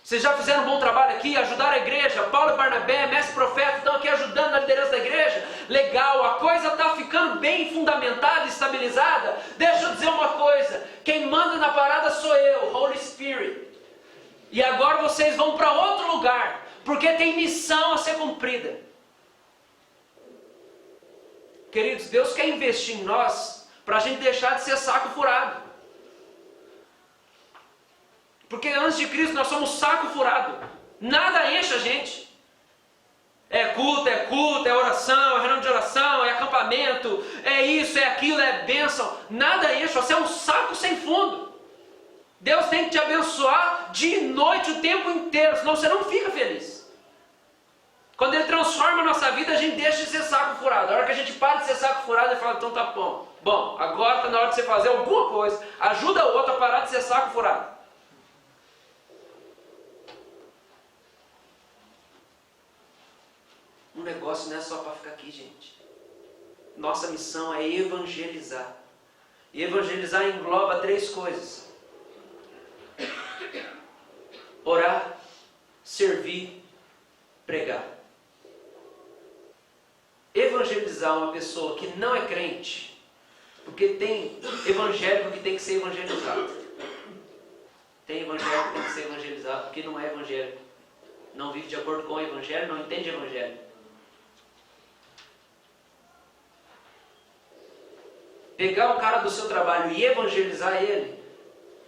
Vocês já fizeram um bom trabalho aqui, ajudaram a igreja. Paulo e Barnabé, mestre profeta, estão aqui ajudando na liderança da igreja. Legal, a coisa está ficando bem fundamentada, estabilizada. Deixa eu dizer uma coisa, quem manda na parada sou eu, Holy Spirit. E agora vocês vão para outro lugar, porque tem missão a ser cumprida. Queridos, Deus quer investir em nós para a gente deixar de ser saco furado. Porque antes de Cristo nós somos saco furado. Nada enche a gente. É culto, é oração, é reunião de oração, é acampamento, é isso, é aquilo, é bênção. Nada enche, você é um saco sem fundo. Deus tem que te abençoar dia e noite o tempo inteiro, senão você não fica feliz. Quando Ele transforma a nossa vida, a gente deixa de ser saco furado. A hora que a gente para de ser saco furado, Ele fala, então tá bom. Bom, agora está na hora de você fazer alguma coisa. Ajuda o outro a parar de ser saco furado. O negócio não é só para ficar aqui, gente. Nossa missão é evangelizar. E evangelizar engloba 3 coisas: orar, servir, pregar. Evangelizar uma pessoa que não é crente, porque tem evangélico que tem que ser evangelizado. Tem evangélico que tem que ser evangelizado porque não é evangélico. Não vive de acordo com o evangelho, não entende o evangelho. Pegar o cara do seu trabalho e evangelizar ele,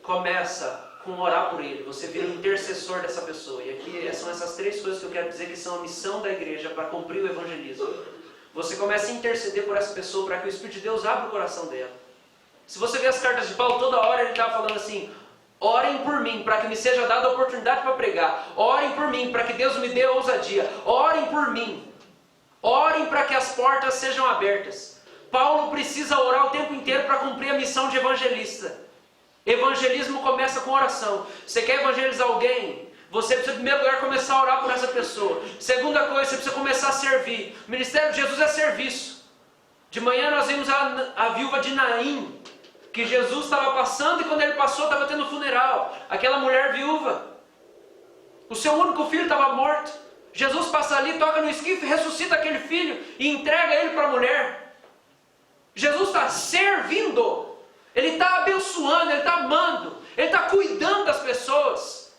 começa com orar por ele. Você vira um intercessor dessa pessoa. E aqui são essas 3 coisas que eu quero dizer que são a missão da igreja para cumprir o evangelismo. Você começa a interceder por essa pessoa para que o Espírito de Deus abra o coração dela. Se você vê as cartas de Paulo, toda hora ele está falando assim: orem por mim, para que me seja dada a oportunidade para pregar. Orem por mim, para que Deus me dê ousadia. Orem por mim. Orem para que as portas sejam abertas. Paulo precisa orar o tempo inteiro para cumprir a missão de evangelista. Evangelismo começa com oração. Você quer evangelizar alguém? Você precisa, em primeiro lugar, começar a orar por essa pessoa. Segunda coisa, você precisa começar a servir. O ministério de Jesus é serviço. De manhã nós vimos a viúva de Naim, que Jesus estava passando, e quando ele passou estava tendo funeral. Aquela mulher viúva, o seu único filho estava morto. Jesus passa ali, toca no esquife, ressuscita aquele filho e entrega ele para a mulher. Jesus está servindo. Ele está abençoando, ele está amando, ele está cuidando das pessoas.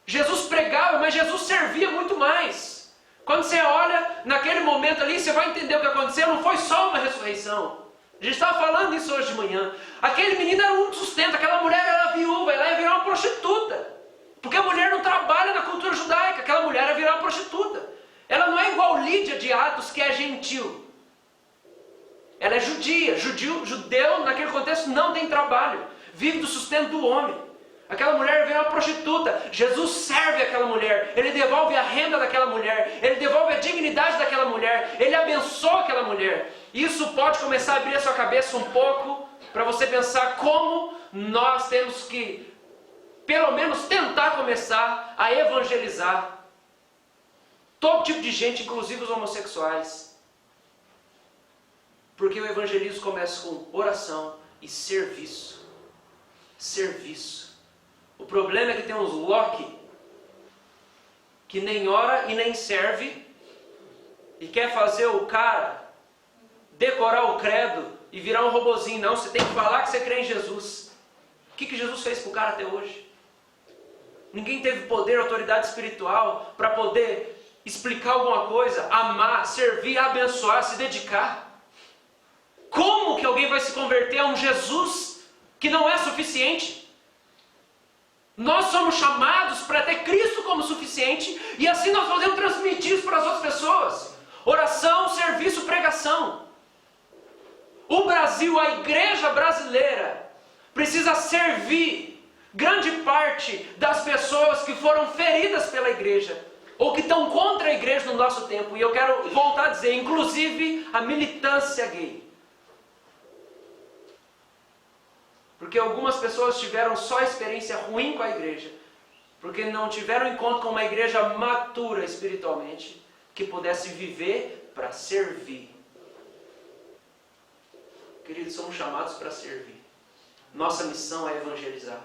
Jesus pregava, mas Jesus servia muito mais. Quando você olha naquele momento ali, você vai entender o que aconteceu. Não foi só uma ressurreição. A gente estava falando isso hoje de manhã. Aquele menino era um sustento, aquela mulher era viúva, ela ia virar uma prostituta. Porque a mulher não trabalha na cultura judaica, aquela mulher ia virar uma prostituta. Ela não é igual Lídia de Atos, que é gentil. Ela é judia. Judeu, naquele contexto, não tem trabalho. Vive do sustento do homem. Aquela mulher veio uma prostituta. Jesus serve aquela mulher. Ele devolve a renda daquela mulher. Ele devolve a dignidade daquela mulher. Ele abençoa aquela mulher. Isso pode começar a abrir a sua cabeça um pouco para você pensar como nós temos que, pelo menos, tentar começar a evangelizar todo tipo de gente, inclusive os homossexuais. Porque o evangelismo começa com oração e serviço. Serviço. O problema é que tem uns Loki que nem ora e nem serve e quer fazer o cara decorar o credo e virar um robozinho. Não, você tem que falar que você crê em Jesus. O que Jesus fez com o cara até hoje? Ninguém teve poder, autoridade espiritual para poder explicar alguma coisa, amar, servir, abençoar, se dedicar. Como que alguém vai se converter a um Jesus que não é suficiente? Nós somos chamados para ter Cristo como suficiente, e assim nós podemos transmitir isso para as outras pessoas. Oração, serviço, pregação. O Brasil, a igreja brasileira, precisa servir grande parte das pessoas que foram feridas pela igreja, ou que estão contra a igreja no nosso tempo. E eu quero voltar a dizer, inclusive a militância gay. Porque algumas pessoas tiveram só experiência ruim com a igreja, porque não tiveram encontro com uma igreja matura espiritualmente, que pudesse viver para servir. Queridos, somos chamados para servir. Nossa missão é evangelizar.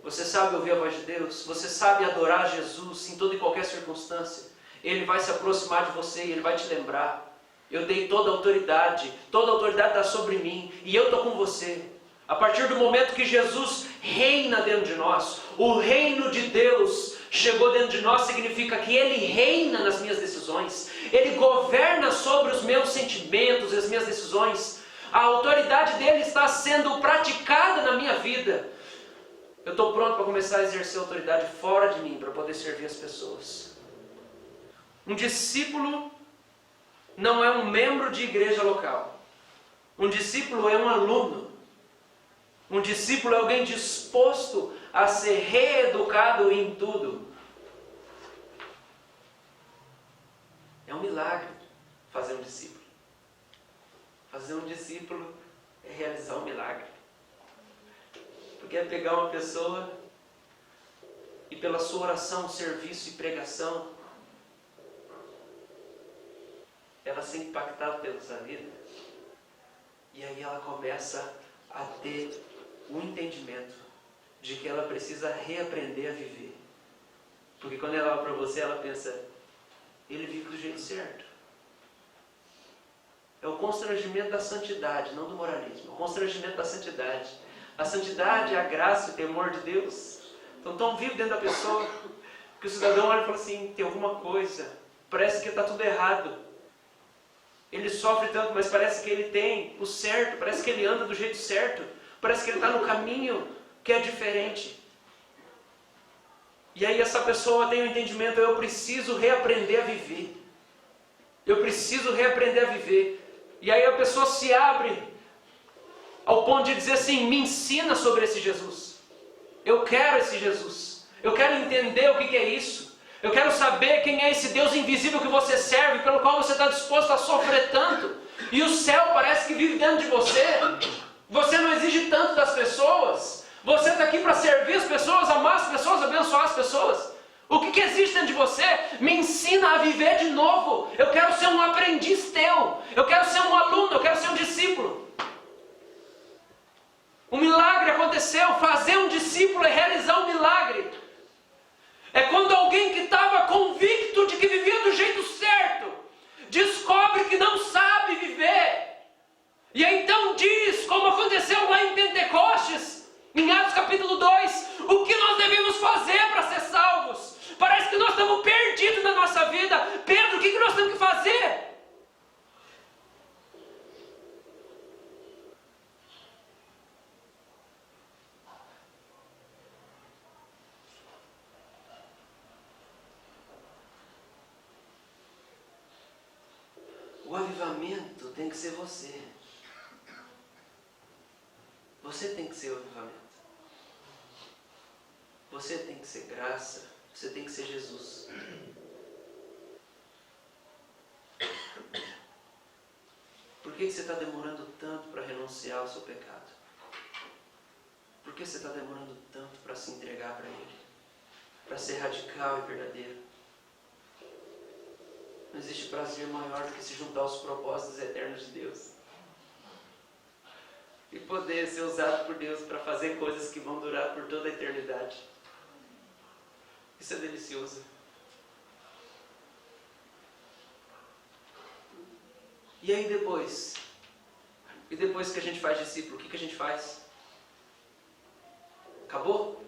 Você sabe ouvir a voz de Deus? Você sabe adorar Jesus em toda e qualquer circunstância? Ele vai se aproximar de você e Ele vai te lembrar. Eu dei toda a autoridade está sobre mim, e eu estou com você. A partir do momento que Jesus reina dentro de nós, o reino de Deus chegou dentro de nós, significa que Ele reina nas minhas decisões, Ele governa sobre os meus sentimentos e as minhas decisões. A autoridade dEle está sendo praticada na minha vida. Eu estou pronto para começar a exercer autoridade fora de mim, para poder servir as pessoas. Um discípulo não é um membro de igreja local. Um discípulo é um aluno. Um discípulo é alguém disposto a ser reeducado em tudo. É um milagre fazer um discípulo. Fazer um discípulo é realizar um milagre. Porque é pegar uma pessoa e pela sua oração, serviço e pregação, ela ser impactada pela sua vida. E aí ela começa a ter um entendimento de que ela precisa reaprender a viver. Porque quando ela olha para você, ela pensa, ele vive do jeito certo. É o constrangimento da santidade, não do moralismo. É o constrangimento da santidade. A santidade é a graça e o temor de Deus. Então tão vivo dentro da pessoa que o cidadão olha e fala assim, tem alguma coisa, parece que está tudo errado. Ele sofre tanto, mas parece que ele tem o certo, parece que ele anda do jeito certo, parece que ele está no caminho que é diferente. E aí essa pessoa tem o entendimento, eu preciso reaprender a viver. Eu preciso reaprender a viver. E aí a pessoa se abre ao ponto de dizer assim, me ensina sobre esse Jesus. Eu quero esse Jesus. Eu quero entender o que é isso. Eu quero saber quem é esse Deus invisível que você serve, pelo qual você está disposto a sofrer tanto. E o céu parece que vive dentro de você. Você não exige tanto das pessoas. Você está aqui para servir as pessoas, amar as pessoas, abençoar as pessoas. O que existe dentro de você? Me ensina a viver de novo. Eu quero ser um aprendiz teu. Eu quero ser um aluno, eu quero ser um discípulo. Um milagre aconteceu. Fazer um discípulo é realizar um milagre. É quando alguém que estava convicto de que vivia do jeito certo, descobre que não sabe viver. E aí então diz, como aconteceu lá em Pentecostes, em Atos capítulo 2, o que nós devemos fazer para ser salvos. Parece que nós estamos perdidos na nossa vida. Pedro, o que nós temos que fazer? O avivamento tem que ser você. Você tem que ser o avivamento. Você tem que ser graça. Você tem que ser Jesus. Por que você está demorando tanto para renunciar ao seu pecado? Por que você está demorando tanto para se entregar para Ele? Para ser radical e verdadeiro? Não existe prazer maior do que se juntar aos propósitos eternos de Deus. E poder ser usado por Deus para fazer coisas que vão durar por toda a eternidade. Isso é delicioso. E aí depois? E depois que a gente faz discípulo, o que a gente faz? Acabou?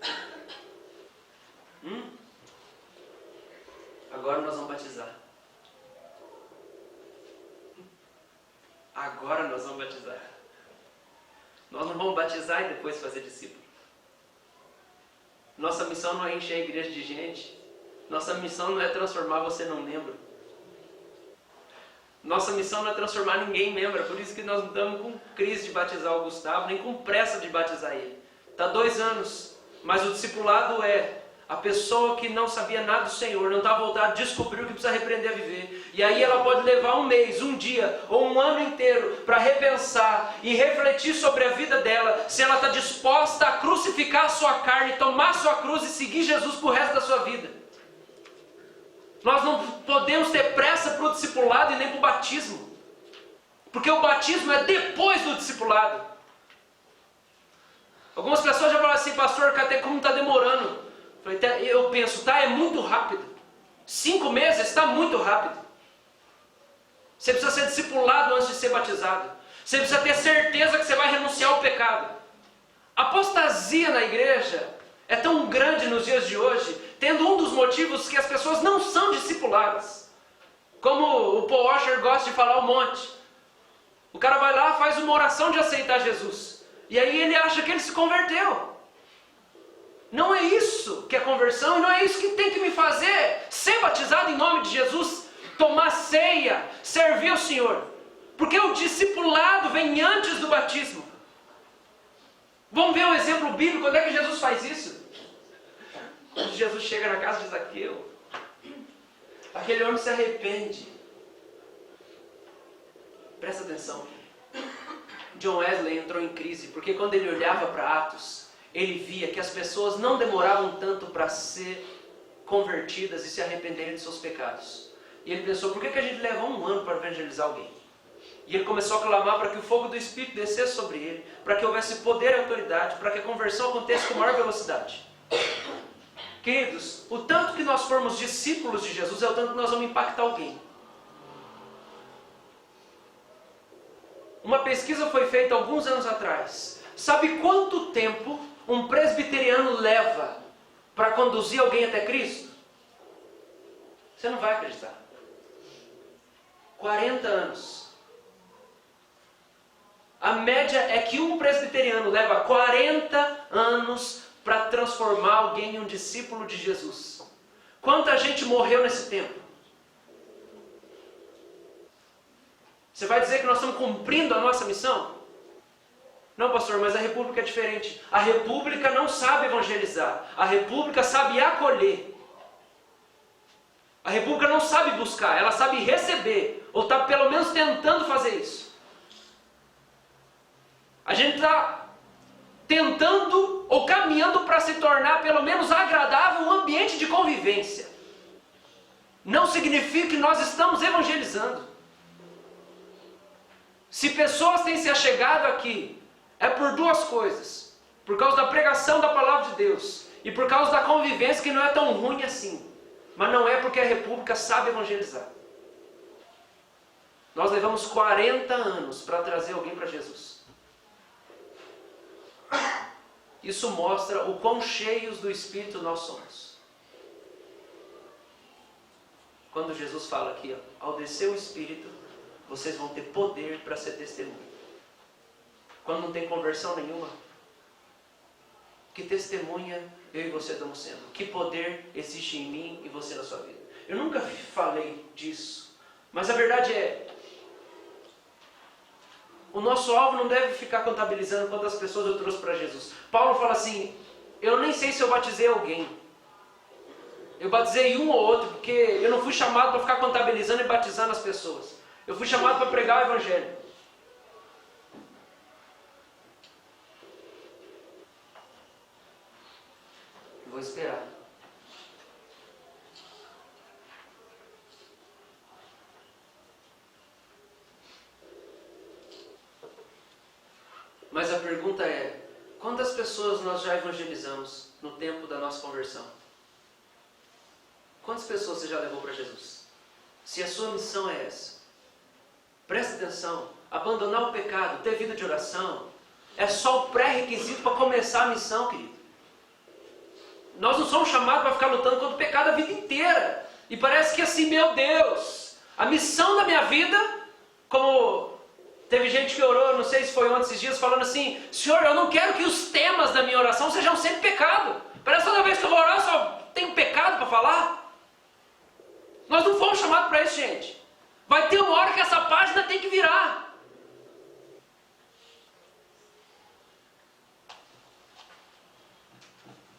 Agora nós vamos batizar. Agora nós vamos batizar. Nós não vamos batizar e depois fazer discípulo. Nossa missão não é encher a igreja de gente. Nossa missão não é transformar você num membro. Nossa missão não é transformar ninguém em membro. É por isso que nós não estamos com crise de batizar o Gustavo, nem com pressa de batizar ele. Está 2 anos, mas o discipulado é a pessoa que não sabia nada do Senhor, não está voltada, descobriu que precisa repreender a viver. E aí ela pode levar 1 mês, 1 dia ou 1 ano inteiro para repensar e refletir sobre a vida dela, se ela está disposta a crucificar a sua carne, tomar a sua cruz e seguir Jesus para o resto da sua vida. Nós não podemos ter pressa para o discipulado e nem para o batismo, porque o batismo é depois do discipulado. Algumas pessoas já falam assim, pastor, até como está demorando. Eu penso, é muito rápido. 5 meses está muito rápido. Você precisa ser discipulado antes de ser batizado. Você precisa ter certeza que você vai renunciar ao pecado. A apostasia na igreja é tão grande nos dias de hoje, tendo um dos motivos que as pessoas não são discipuladas. Como o Paul Washer gosta de falar um monte. O cara vai lá, faz uma oração de aceitar Jesus. E aí ele acha que ele se converteu. Não é isso que é conversão, e não é isso que tem que me fazer ser batizado em nome de Jesus, tomar ceia, servir ao Senhor. Porque o discipulado vem antes do batismo. Vamos ver um exemplo bíblico, quando é que Jesus faz isso? Quando Jesus chega na casa de Zaqueu, aquele homem se arrepende. Presta atenção. John Wesley entrou em crise, porque quando ele olhava para Atos, ele via que as pessoas não demoravam tanto para ser convertidas e se arrependerem de seus pecados. E ele pensou, por que a gente leva 1 ano para evangelizar alguém? E ele começou a clamar para que o fogo do Espírito descesse sobre ele, para que houvesse poder e autoridade, para que a conversão acontecesse com maior velocidade. Queridos, o tanto que nós formos discípulos de Jesus é o tanto que nós vamos impactar alguém. Uma pesquisa foi feita alguns anos atrás. Sabe quanto tempo um presbiteriano leva para conduzir alguém até Cristo? Você não vai acreditar. 40 anos. A média é que um presbiteriano leva 40 anos para transformar alguém em um discípulo de Jesus. Quanta gente morreu nesse tempo? Você vai dizer que nós estamos cumprindo a nossa missão? Não, pastor, mas a República é diferente. A República não sabe evangelizar. A República sabe acolher. A República não sabe buscar, ela sabe receber. Ou está pelo menos tentando fazer isso. A gente está tentando ou caminhando para se tornar pelo menos agradável um ambiente de convivência. Não significa que nós estamos evangelizando. Se pessoas têm se achegado aqui, é por 2 coisas. Por causa da pregação da palavra de Deus. E por causa da convivência que não é tão ruim assim. Mas não é porque a República sabe evangelizar. Nós levamos 40 anos para trazer alguém para Jesus. Isso mostra o quão cheios do Espírito nós somos. Quando Jesus fala aqui, ó, ao descer o Espírito, vocês vão ter poder para ser testemunha. Quando não tem conversão nenhuma, que testemunha eu e você estamos sendo? Que poder existe em mim e você na sua vida? Eu nunca falei disso, mas a verdade é, o nosso alvo não deve ficar contabilizando quantas pessoas eu trouxe para Jesus. Paulo fala assim, eu nem sei se eu batizei alguém. Eu batizei um ou outro, porque eu não fui chamado para ficar contabilizando e batizando as pessoas. Eu fui chamado para pregar o Evangelho. Vou esperar. Mas a pergunta é, quantas pessoas nós já evangelizamos no tempo da nossa conversão? Quantas pessoas você já levou para Jesus? Se a sua missão é essa, preste atenção, abandonar o pecado, ter vida de oração, é só o pré-requisito para começar a missão, querido. Nós não somos chamados para ficar lutando contra o pecado a vida inteira. E parece que assim, meu Deus, a missão da minha vida, como teve gente que orou, não sei se foi ontem esses dias, falando assim, Senhor, eu não quero que os temas da minha oração sejam sempre pecado. Parece que toda vez que eu vou orar, eu só tenho pecado para falar. Nós não fomos chamados para isso, gente. Vai ter uma hora que essa página tem que virar.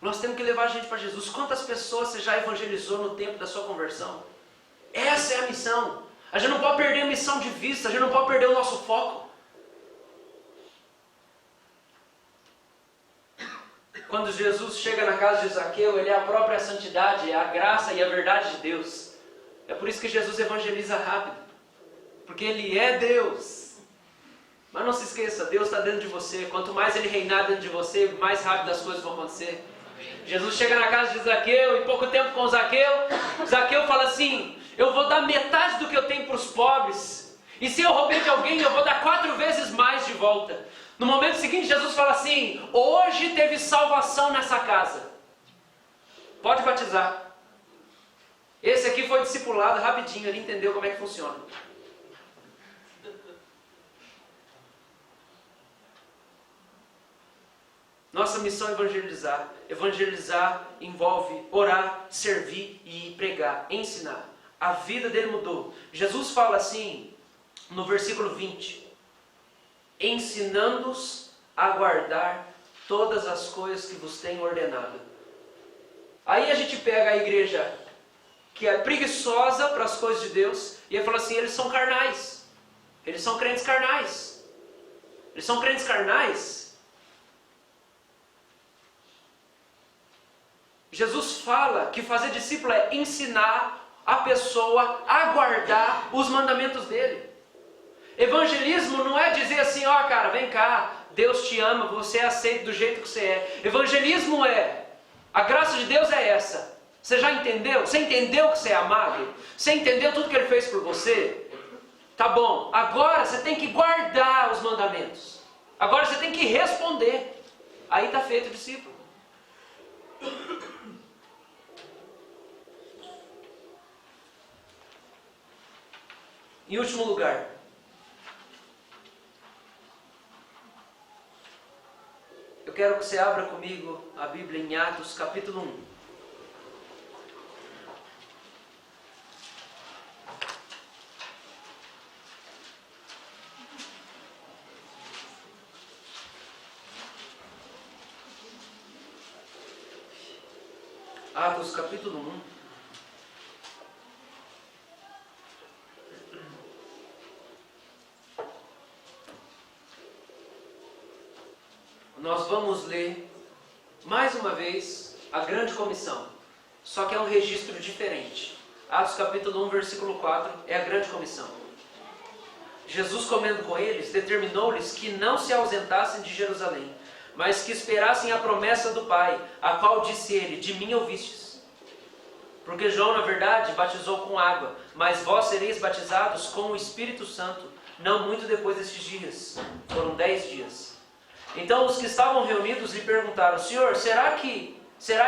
Nós temos que levar a gente para Jesus. Quantas pessoas você já evangelizou no tempo da sua conversão? Essa é a missão. A gente não pode perder a missão de vista, a gente não pode perder o nosso foco. Quando Jesus chega na casa de Zaqueu, ele é a própria santidade, é a graça e a verdade de Deus. É por isso que Jesus evangeliza rápido. Porque Ele é Deus. Mas não se esqueça, Deus está dentro de você. Quanto mais Ele reinar dentro de você, mais rápido as coisas vão acontecer. Jesus chega na casa de Zaqueu, e pouco tempo com Zaqueu, Zaqueu fala assim, eu vou dar metade do que eu tenho para os pobres. E se eu roubei de alguém, eu vou dar 4 vezes mais de volta. No momento seguinte, Jesus fala assim, hoje teve salvação nessa casa. Pode batizar. Esse aqui foi discipulado rapidinho, ele entendeu como é que funciona. Nossa missão é evangelizar. Evangelizar envolve orar, servir e pregar, ensinar. A vida dele mudou. Jesus fala assim, no versículo 20, ensinando-os a guardar todas as coisas que vos tenho ordenado. Aí a gente pega a igreja que é preguiçosa para as coisas de Deus, e ele fala assim, eles são carnais. Eles são crentes carnais. Eles são crentes carnais. Jesus fala que fazer discípulo é ensinar, a pessoa a guardar os mandamentos dele. Evangelismo não é dizer assim, ó cara, vem cá, Deus te ama, você é aceito do jeito que você é. Evangelismo é, a graça de Deus é essa. Você já entendeu? Você entendeu que você é amado? Você entendeu tudo que Ele fez por você? Tá bom, agora você tem que guardar os mandamentos. Agora você tem que responder. Aí está feito o discípulo. Em último lugar, eu quero que você abra comigo a Bíblia em Atos capítulo 1. Atos capítulo 1. Nós vamos ler mais uma vez a grande comissão, só que é um registro diferente. Atos capítulo 1, versículo 4 é a grande comissão. Jesus, comendo com eles, determinou-lhes que não se ausentassem de Jerusalém, mas que esperassem a promessa do Pai, a qual disse ele, de mim ouvistes. Porque João, na verdade, batizou com água, mas vós sereis batizados com o Espírito Santo, não muito depois destes dias. Foram 10 dias. Então os que estavam reunidos lhe perguntaram, Senhor, será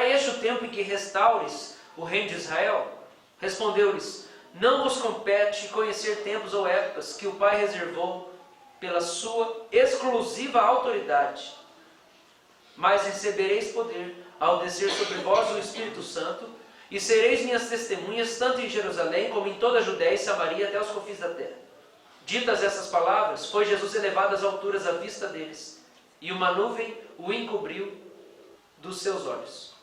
este o tempo em que restaures o reino de Israel? Respondeu-lhes, não vos compete conhecer tempos ou épocas que o Pai reservou pela sua exclusiva autoridade. Mas recebereis poder ao descer sobre vós o Espírito Santo, e sereis minhas testemunhas, tanto em Jerusalém, como em toda a Judéia e Samaria, até os confins da terra. Ditas essas palavras, foi Jesus elevado às alturas à vista deles, e uma nuvem o encobriu dos seus olhos.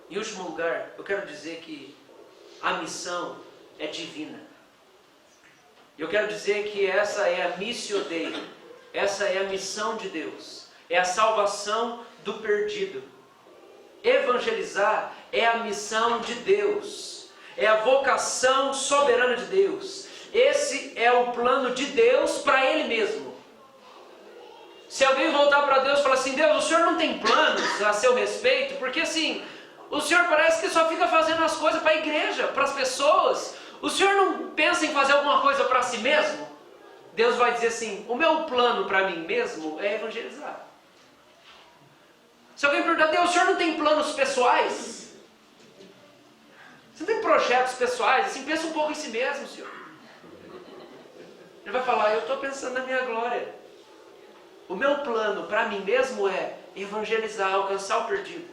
Em último lugar, eu quero dizer que a missão é divina. Eu quero dizer que essa é a missio Dei, essa é a missão de Deus. É a salvação do perdido. Evangelizar é a missão de Deus. É a vocação soberana de Deus. Esse é o plano de Deus para Ele mesmo. Se alguém voltar para Deus e falar assim, Deus, o Senhor não tem planos a seu respeito? Porque assim, o Senhor parece que só fica fazendo as coisas para a igreja, para as pessoas. O Senhor não pensa em fazer alguma coisa para si mesmo? Deus vai dizer assim, o meu plano para mim mesmo é evangelizar. Se alguém perguntar, Deus, o Senhor não tem planos pessoais? Você não tem projetos pessoais? Assim, pensa um pouco em si mesmo, Senhor. Ele vai falar, eu estou pensando na minha glória. O meu plano para mim mesmo é evangelizar, alcançar o perdido.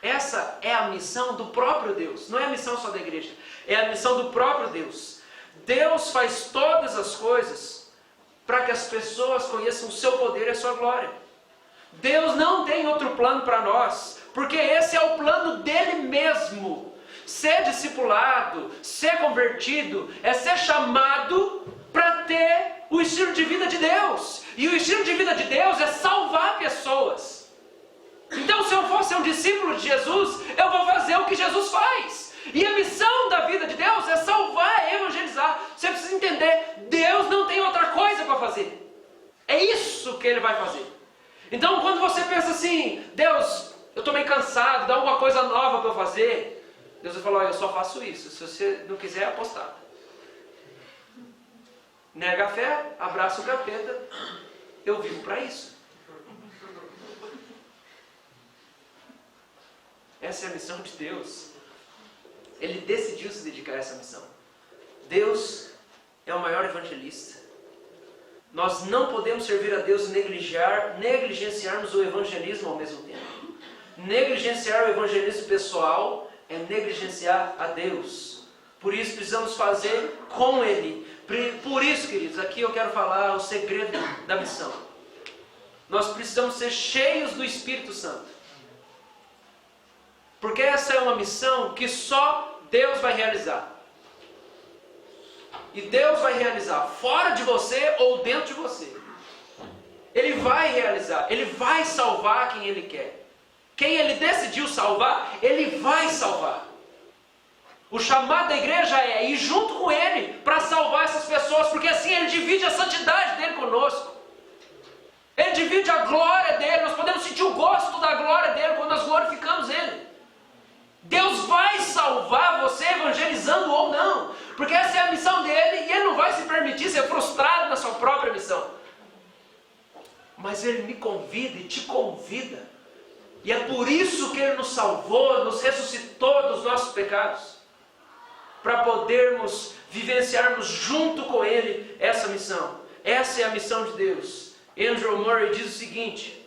Essa é a missão do próprio Deus. Não é a missão só da igreja. É a missão do próprio Deus. Deus faz todas as coisas para que as pessoas conheçam o seu poder e a sua glória. Deus não tem outro plano para nós, porque esse é o plano dele mesmo. Ser discipulado, ser convertido, é ser chamado para ter o estilo de vida de Deus. E o estilo de vida de Deus é salvar pessoas. Então, se eu for ser um discípulo de Jesus, eu vou fazer o que Jesus faz. E a missão da vida de Deus é salvar, é evangelizar. Você precisa entender, Deus não tem outra coisa para fazer. É isso que Ele vai fazer. Então, quando você pensa assim, Deus, eu estou meio cansado, dá alguma coisa nova para eu fazer. Deus vai falar, eu só faço isso. Se você não quiser, é apostado. Nega a fé, abraça o capeta. Eu vivo para isso. Essa é a missão de Deus. Ele decidiu se dedicar a essa missão. Deus é o maior evangelista. Nós não podemos servir a Deus e negligenciarmos o evangelismo ao mesmo tempo. Negligenciar o evangelismo pessoal é negligenciar a Deus. Por isso precisamos fazer com Ele. Por isso, queridos, aqui eu quero falar o segredo da missão. Nós precisamos ser cheios do Espírito Santo. Porque essa é uma missão que só Deus vai realizar. E Deus vai realizar fora de você ou dentro de você. Ele vai realizar, Ele vai salvar quem Ele quer. Quem Ele decidiu salvar, Ele vai salvar. O chamado da igreja é ir junto com Ele para salvar essas pessoas, porque assim Ele divide a santidade dEle conosco. Ele divide a glória dEle, nós podemos sentir o gosto da glória dEle quando nós glorificamos Ele. Deus vai salvar você evangelizando ou não, porque essa é a missão dEle e Ele não vai se permitir ser frustrado na sua própria missão. Mas Ele me convida e te convida, e é por isso que Ele nos salvou, nos ressuscitou dos nossos pecados, para podermos vivenciarmos junto com Ele essa missão. Essa é a missão de Deus. Andrew Murray diz o seguinte: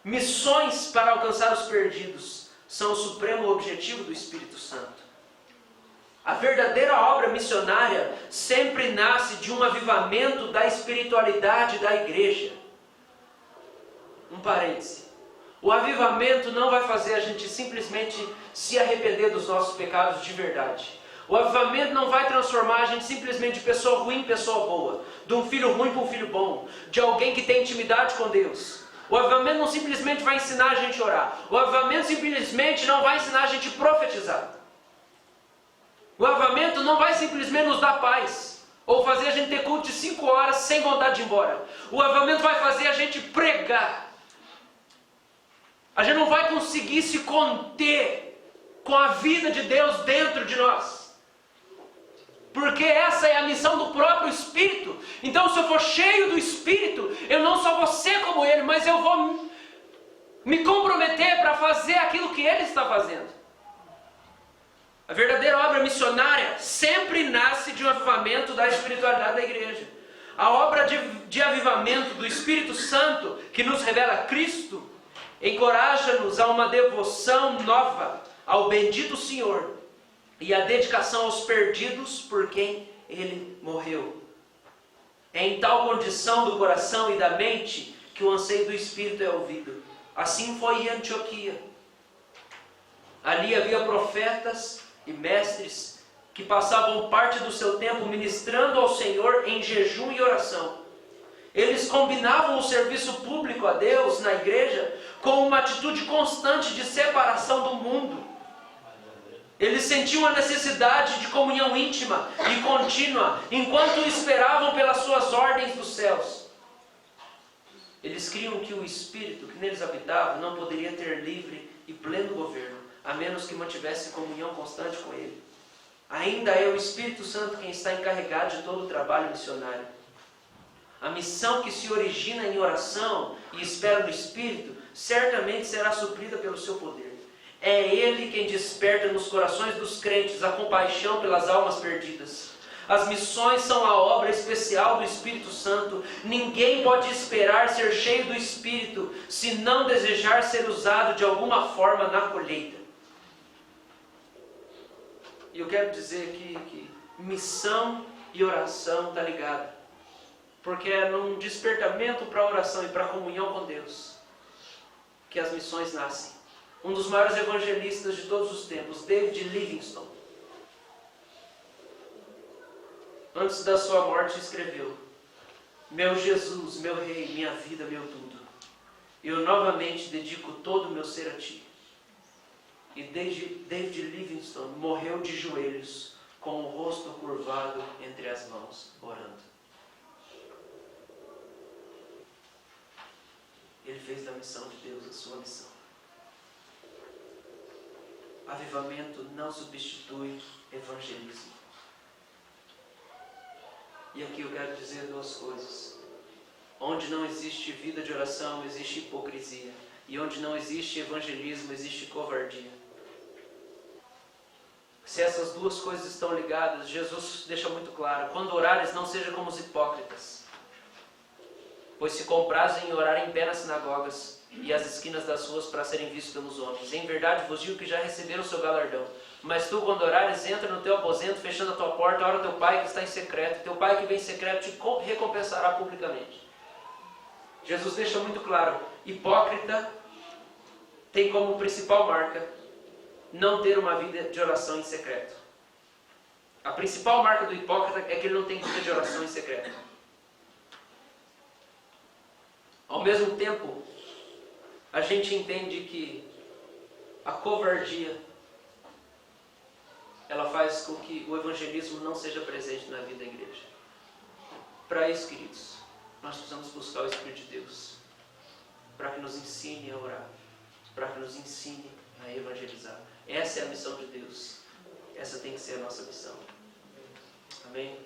missões para alcançar os perdidos são o supremo objetivo do Espírito Santo. A verdadeira obra missionária sempre nasce de um avivamento da espiritualidade da igreja. Um parêntese. O avivamento não vai fazer a gente simplesmente se arrepender dos nossos pecados de verdade. O avivamento não vai transformar a gente simplesmente de pessoa ruim em pessoa boa, de um filho ruim para um filho bom, de alguém que tem intimidade com Deus. O avivamento não simplesmente vai ensinar a gente a orar. O avivamento simplesmente não vai ensinar a gente a profetizar. O avivamento não vai simplesmente nos dar paz, ou fazer a gente ter culto de 5 horas sem vontade de ir embora. O avivamento vai fazer a gente pregar. A gente não vai conseguir se conter com a vida de Deus dentro de nós, porque essa é a missão do próprio Espírito. Então, se eu for cheio do Espírito, eu não só vou ser como Ele, mas eu vou me comprometer para fazer aquilo que Ele está fazendo. A verdadeira obra missionária sempre nasce de um avivamento da espiritualidade da igreja. A obra de avivamento do Espírito Santo, que nos revela Cristo, encoraja-nos a uma devoção nova ao bendito Senhor e a dedicação aos perdidos por quem Ele morreu. É em tal condição do coração e da mente que o anseio do Espírito é ouvido. Assim foi em Antioquia. Ali havia profetas e mestres que passavam parte do seu tempo ministrando ao Senhor em jejum e oração. Eles combinavam o serviço público a Deus na igreja com uma atitude constante de separação do mundo. Eles sentiam a necessidade de comunhão íntima e contínua enquanto esperavam pelas suas ordens dos céus. Eles criam que o Espírito que neles habitava não poderia ter livre e pleno governo, a menos que mantivesse comunhão constante com Ele. Ainda é o Espírito Santo quem está encarregado de todo o trabalho missionário. A missão que se origina em oração e espera no Espírito, certamente será suprida pelo seu poder. É Ele quem desperta nos corações dos crentes a compaixão pelas almas perdidas. As missões são a obra especial do Espírito Santo. Ninguém pode esperar ser cheio do Espírito se não desejar ser usado de alguma forma na colheita. E eu quero dizer que missão e oração está ligada. Porque é num despertamento para a oração e para a comunhão com Deus que as missões nascem. Um dos maiores evangelistas de todos os tempos, David Livingstone, antes da sua morte escreveu: meu Jesus, meu Rei, minha vida, meu tudo, eu novamente dedico todo o meu ser a Ti. E David Livingstone morreu de joelhos, com o rosto curvado entre as mãos, orando. Ele fez da missão de Deus a sua missão. Avivamento não substitui evangelismo. E aqui eu quero dizer 2 coisas. Onde não existe vida de oração, existe hipocrisia. E onde não existe evangelismo, existe covardia. Se essas 2 coisas estão ligadas, Jesus deixa muito claro: quando orares, não seja como os hipócritas, pois se comprazem em orar em pé nas sinagogas e às esquinas das ruas para serem vistos pelos homens. Em verdade vos digo que já receberam o seu galardão. Mas tu, quando orares, entra no teu aposento, fechando a tua porta, ora teu Pai que está em secreto. Teu Pai que vem em secreto te recompensará publicamente. Jesus deixa muito claro: hipócrita tem como principal marca não ter uma vida de oração em secreto. A principal marca do hipócrita é que ele não tem vida de oração em secreto. Ao mesmo tempo, a gente entende que a covardia ela faz com que o evangelismo não seja presente na vida da igreja. Para isso, queridos, nós precisamos buscar o Espírito de Deus, para que nos ensine a orar, para que nos ensine a evangelizar. Essa é a missão de Deus. Essa tem que ser a nossa missão. Amém?